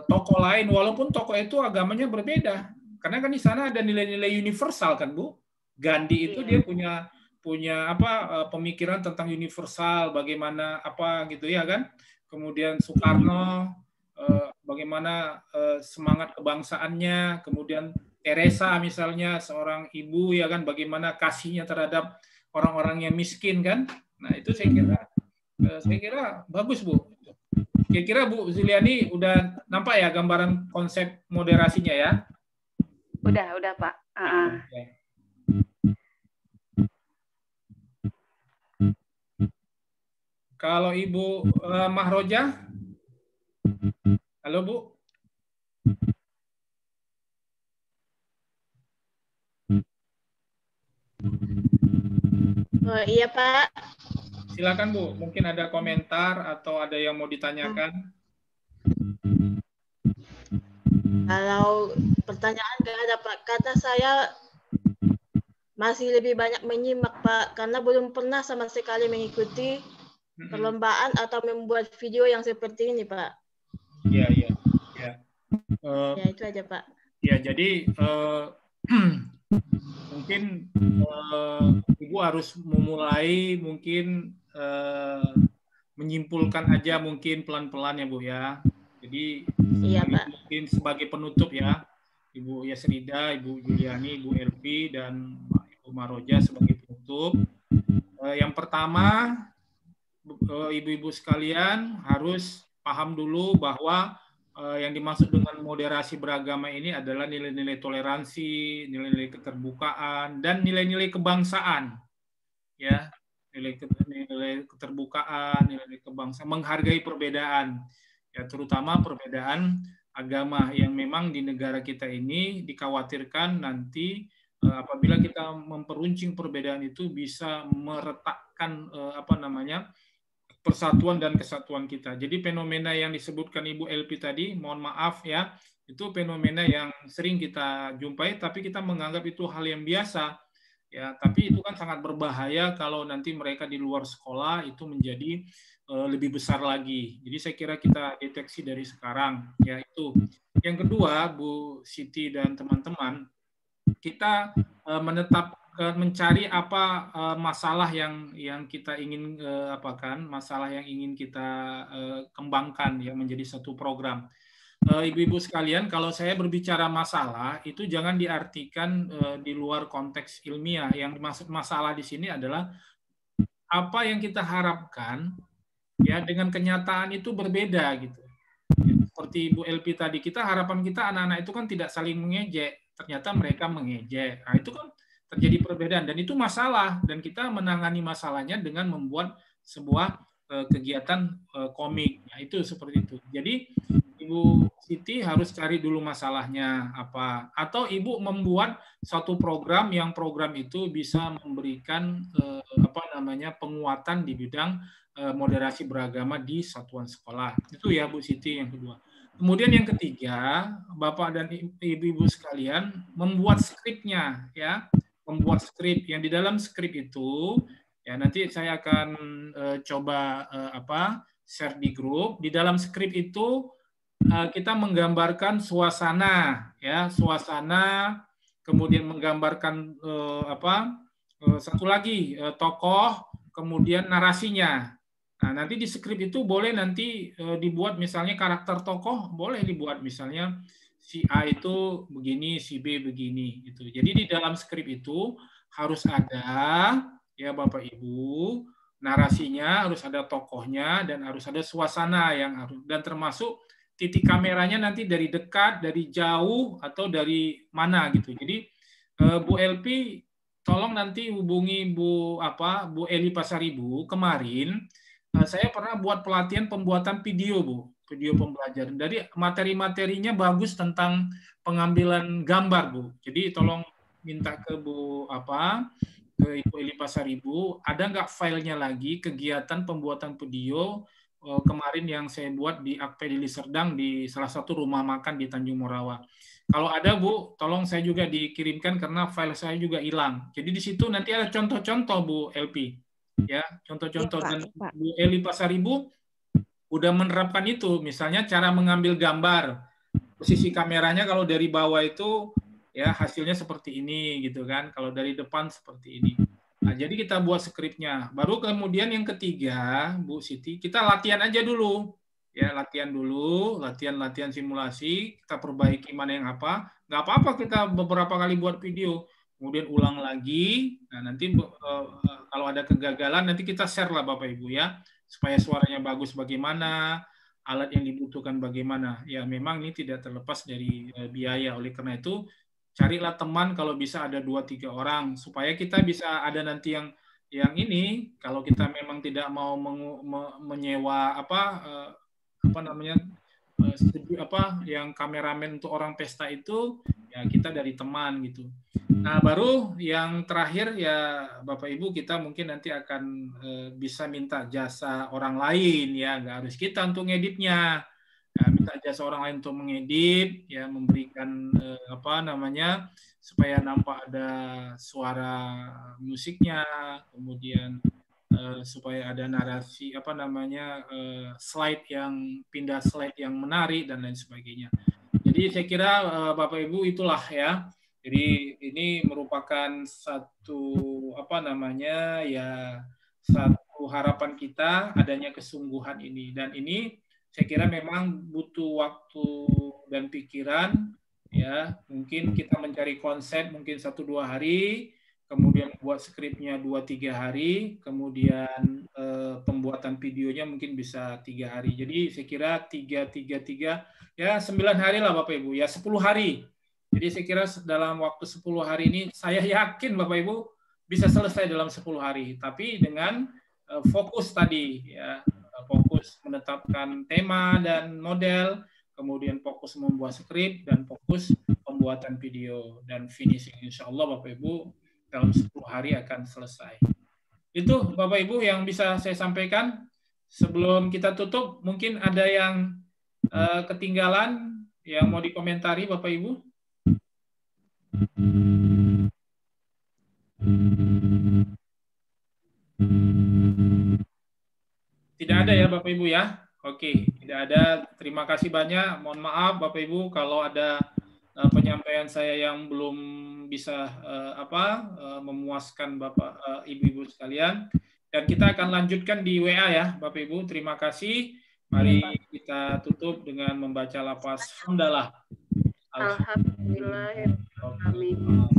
tokoh lain, walaupun tokoh itu agamanya berbeda. Karena kan di sana ada nilai-nilai universal kan Bu. Gandhi itu dia punya pemikiran tentang universal, bagaimana gitu ya kan. Kemudian Soekarno bagaimana semangat kebangsaannya, kemudian Teresa misalnya seorang ibu, ya kan, bagaimana kasihnya terhadap orang-orang yang miskin kan. Nah itu saya kira bagus Bu. Kira-kira Bu Zuliani udah nampak ya gambaran konsep moderasinya ya? Udah Pak. Kalau Ibu Mahroja, halo Bu. Oh, iya Pak. Silakan Bu, mungkin ada komentar atau ada yang mau ditanyakan. Kalau pertanyaan nggak ada Pak, kata saya masih lebih banyak menyimak Pak, karena belum pernah sama sekali mengikuti perlombaan atau membuat video yang seperti ini Pak. Iya. Ya itu aja Pak. Ya jadi mungkin Ibu harus memulai mungkin menyimpulkan aja mungkin pelan-pelan ya Bu ya. Jadi iya, Pak. Mungkin sebagai penutup ya, Ibu Yasrida, Ibu Juliani, Ibu Elvi, dan Ibu Mahroja sebagai penutup. Yang pertama, ibu-ibu sekalian harus paham dulu bahwa yang dimaksud dengan moderasi beragama ini adalah nilai-nilai toleransi, nilai-nilai keterbukaan, dan nilai-nilai kebangsaan. Ya, nilai keterbukaan, nilai kebangsaan, menghargai perbedaan. Ya, terutama perbedaan agama yang memang di negara kita ini dikhawatirkan nanti apabila kita memperuncing perbedaan itu bisa meretakkan persatuan dan kesatuan kita. Jadi fenomena yang disebutkan Ibu Elvi tadi, mohon maaf ya, itu fenomena yang sering kita jumpai, tapi kita menganggap itu hal yang biasa. Ya, tapi itu kan sangat berbahaya kalau nanti mereka di luar sekolah itu menjadi lebih besar lagi. Jadi saya kira kita deteksi dari sekarang. Ya itu. Yang kedua, Bu Siti dan teman-teman, kita mencari apa masalah yang kita ingin masalah yang ingin kita kembangkan ya menjadi satu program. Ibu-ibu sekalian, kalau saya berbicara masalah itu jangan diartikan di luar konteks ilmiah. Yang dimaksud masalah di sini adalah apa yang kita harapkan ya dengan kenyataan itu berbeda gitu. Seperti Ibu Elvi tadi, harapan kita anak-anak itu kan tidak saling mengejek, ternyata mereka mengejek. Nah, itu kan terjadi perbedaan dan itu masalah, dan kita menangani masalahnya dengan membuat sebuah kegiatan komik. Nah, itu seperti itu. Jadi Ibu Siti harus cari dulu masalahnya apa, atau Ibu membuat satu program yang program itu bisa memberikan penguatan di bidang moderasi beragama di satuan sekolah. Itu ya Bu Siti yang kedua. Kemudian yang ketiga, Bapak dan Ibu-ibu sekalian membuat skripnya ya. Membuat skrip yang di dalam skrip itu ya nanti saya akan coba share di grup. Di dalam skrip itu kita menggambarkan suasana ya, suasana, kemudian menggambarkan satu lagi tokoh, kemudian narasinya. Nah, nanti di skrip itu boleh nanti dibuat misalnya karakter tokoh, boleh dibuat misalnya si A itu begini, si B begini gitu. Jadi di dalam skrip itu harus ada ya Bapak Ibu, narasinya, harus ada tokohnya, dan harus ada suasana yang harus, dan termasuk titik kameranya nanti dari dekat, dari jauh, atau dari mana gitu. Jadi Bu Elpi tolong nanti hubungi Bu Eli Pasaribu. Kemarin saya pernah buat pelatihan pembuatan video, Bu. Video pembelajaran. Dari materi-materinya bagus tentang pengambilan gambar, Bu. Jadi tolong minta ke ke Ibu Eli Pasaribu, ada nggak filenya lagi kegiatan pembuatan video kemarin yang saya buat di Akpe Deli Serdang di salah satu rumah makan di Tanjung Morawa. Kalau ada Bu, tolong saya juga dikirimkan karena file saya juga hilang. Jadi di situ nanti ada contoh-contoh Bu Elpi. Ya, contoh-contoh, dan Bu Eli Pasaribu udah menerapkan itu, misalnya cara mengambil gambar, posisi kameranya kalau dari bawah itu ya hasilnya seperti ini gitu kan, kalau dari depan seperti ini. Nah, jadi kita buat skripnya. Baru kemudian yang ketiga, Bu Siti, kita latihan aja dulu. Ya, latihan dulu, latihan simulasi, kita perbaiki mana yang apa. Nggak apa-apa kita beberapa kali buat video, kemudian ulang lagi. Nah, nanti kalau ada kegagalan nanti kita share lah Bapak Ibu ya, supaya suaranya bagus bagaimana, alat yang dibutuhkan bagaimana. Ya memang ini tidak terlepas dari biaya. Oleh karena itu carilah teman kalau bisa ada 2-3 orang supaya kita bisa ada nanti yang ini, kalau kita memang tidak mau menyewa yang kameramen untuk orang pesta itu, ya kita dari teman gitu. Nah, baru yang terakhir ya Bapak Ibu, kita mungkin nanti akan bisa minta jasa orang lain ya, nggak harus kita untuk ngeditnya. Ya, minta jasa orang lain untuk mengedit, ya memberikan supaya nampak ada suara musiknya, kemudian supaya ada narasi slide yang pindah slide yang menarik dan lain sebagainya. Jadi saya kira Bapak Ibu itulah ya. Jadi ini merupakan satu satu harapan kita adanya kesungguhan ini, dan ini saya kira memang butuh waktu dan pikiran ya. Mungkin kita mencari konsep mungkin 1-2 hari, kemudian buat skripnya 2-3 hari, kemudian pembuatan videonya mungkin bisa 3 hari. Jadi saya kira 3 ya 9 hari lah Bapak Ibu ya, 10 hari. Jadi saya kira dalam waktu 10 hari ini saya yakin Bapak Ibu bisa selesai dalam 10 hari, tapi dengan fokus tadi ya, fokus menetapkan tema dan model, kemudian fokus membuat skrip, dan fokus pembuatan video dan finishing. Insya Allah Bapak Ibu dalam 10 hari akan selesai. Itu Bapak Ibu yang bisa saya sampaikan. Sebelum kita tutup, mungkin ada yang ketinggalan yang mau dikomentari Bapak Ibu? Tidak ada ya Bapak Ibu ya? Oke, tidak ada. Terima kasih banyak. Mohon maaf Bapak Ibu kalau ada penyampaian saya yang belum bisa memuaskan Bapak Ibu-ibu sekalian. Dan kita akan lanjutkan di WA ya Bapak Ibu. Terima kasih. Mari kita tutup dengan membaca lafaz hamdalah. Alhamdulillah. Amin.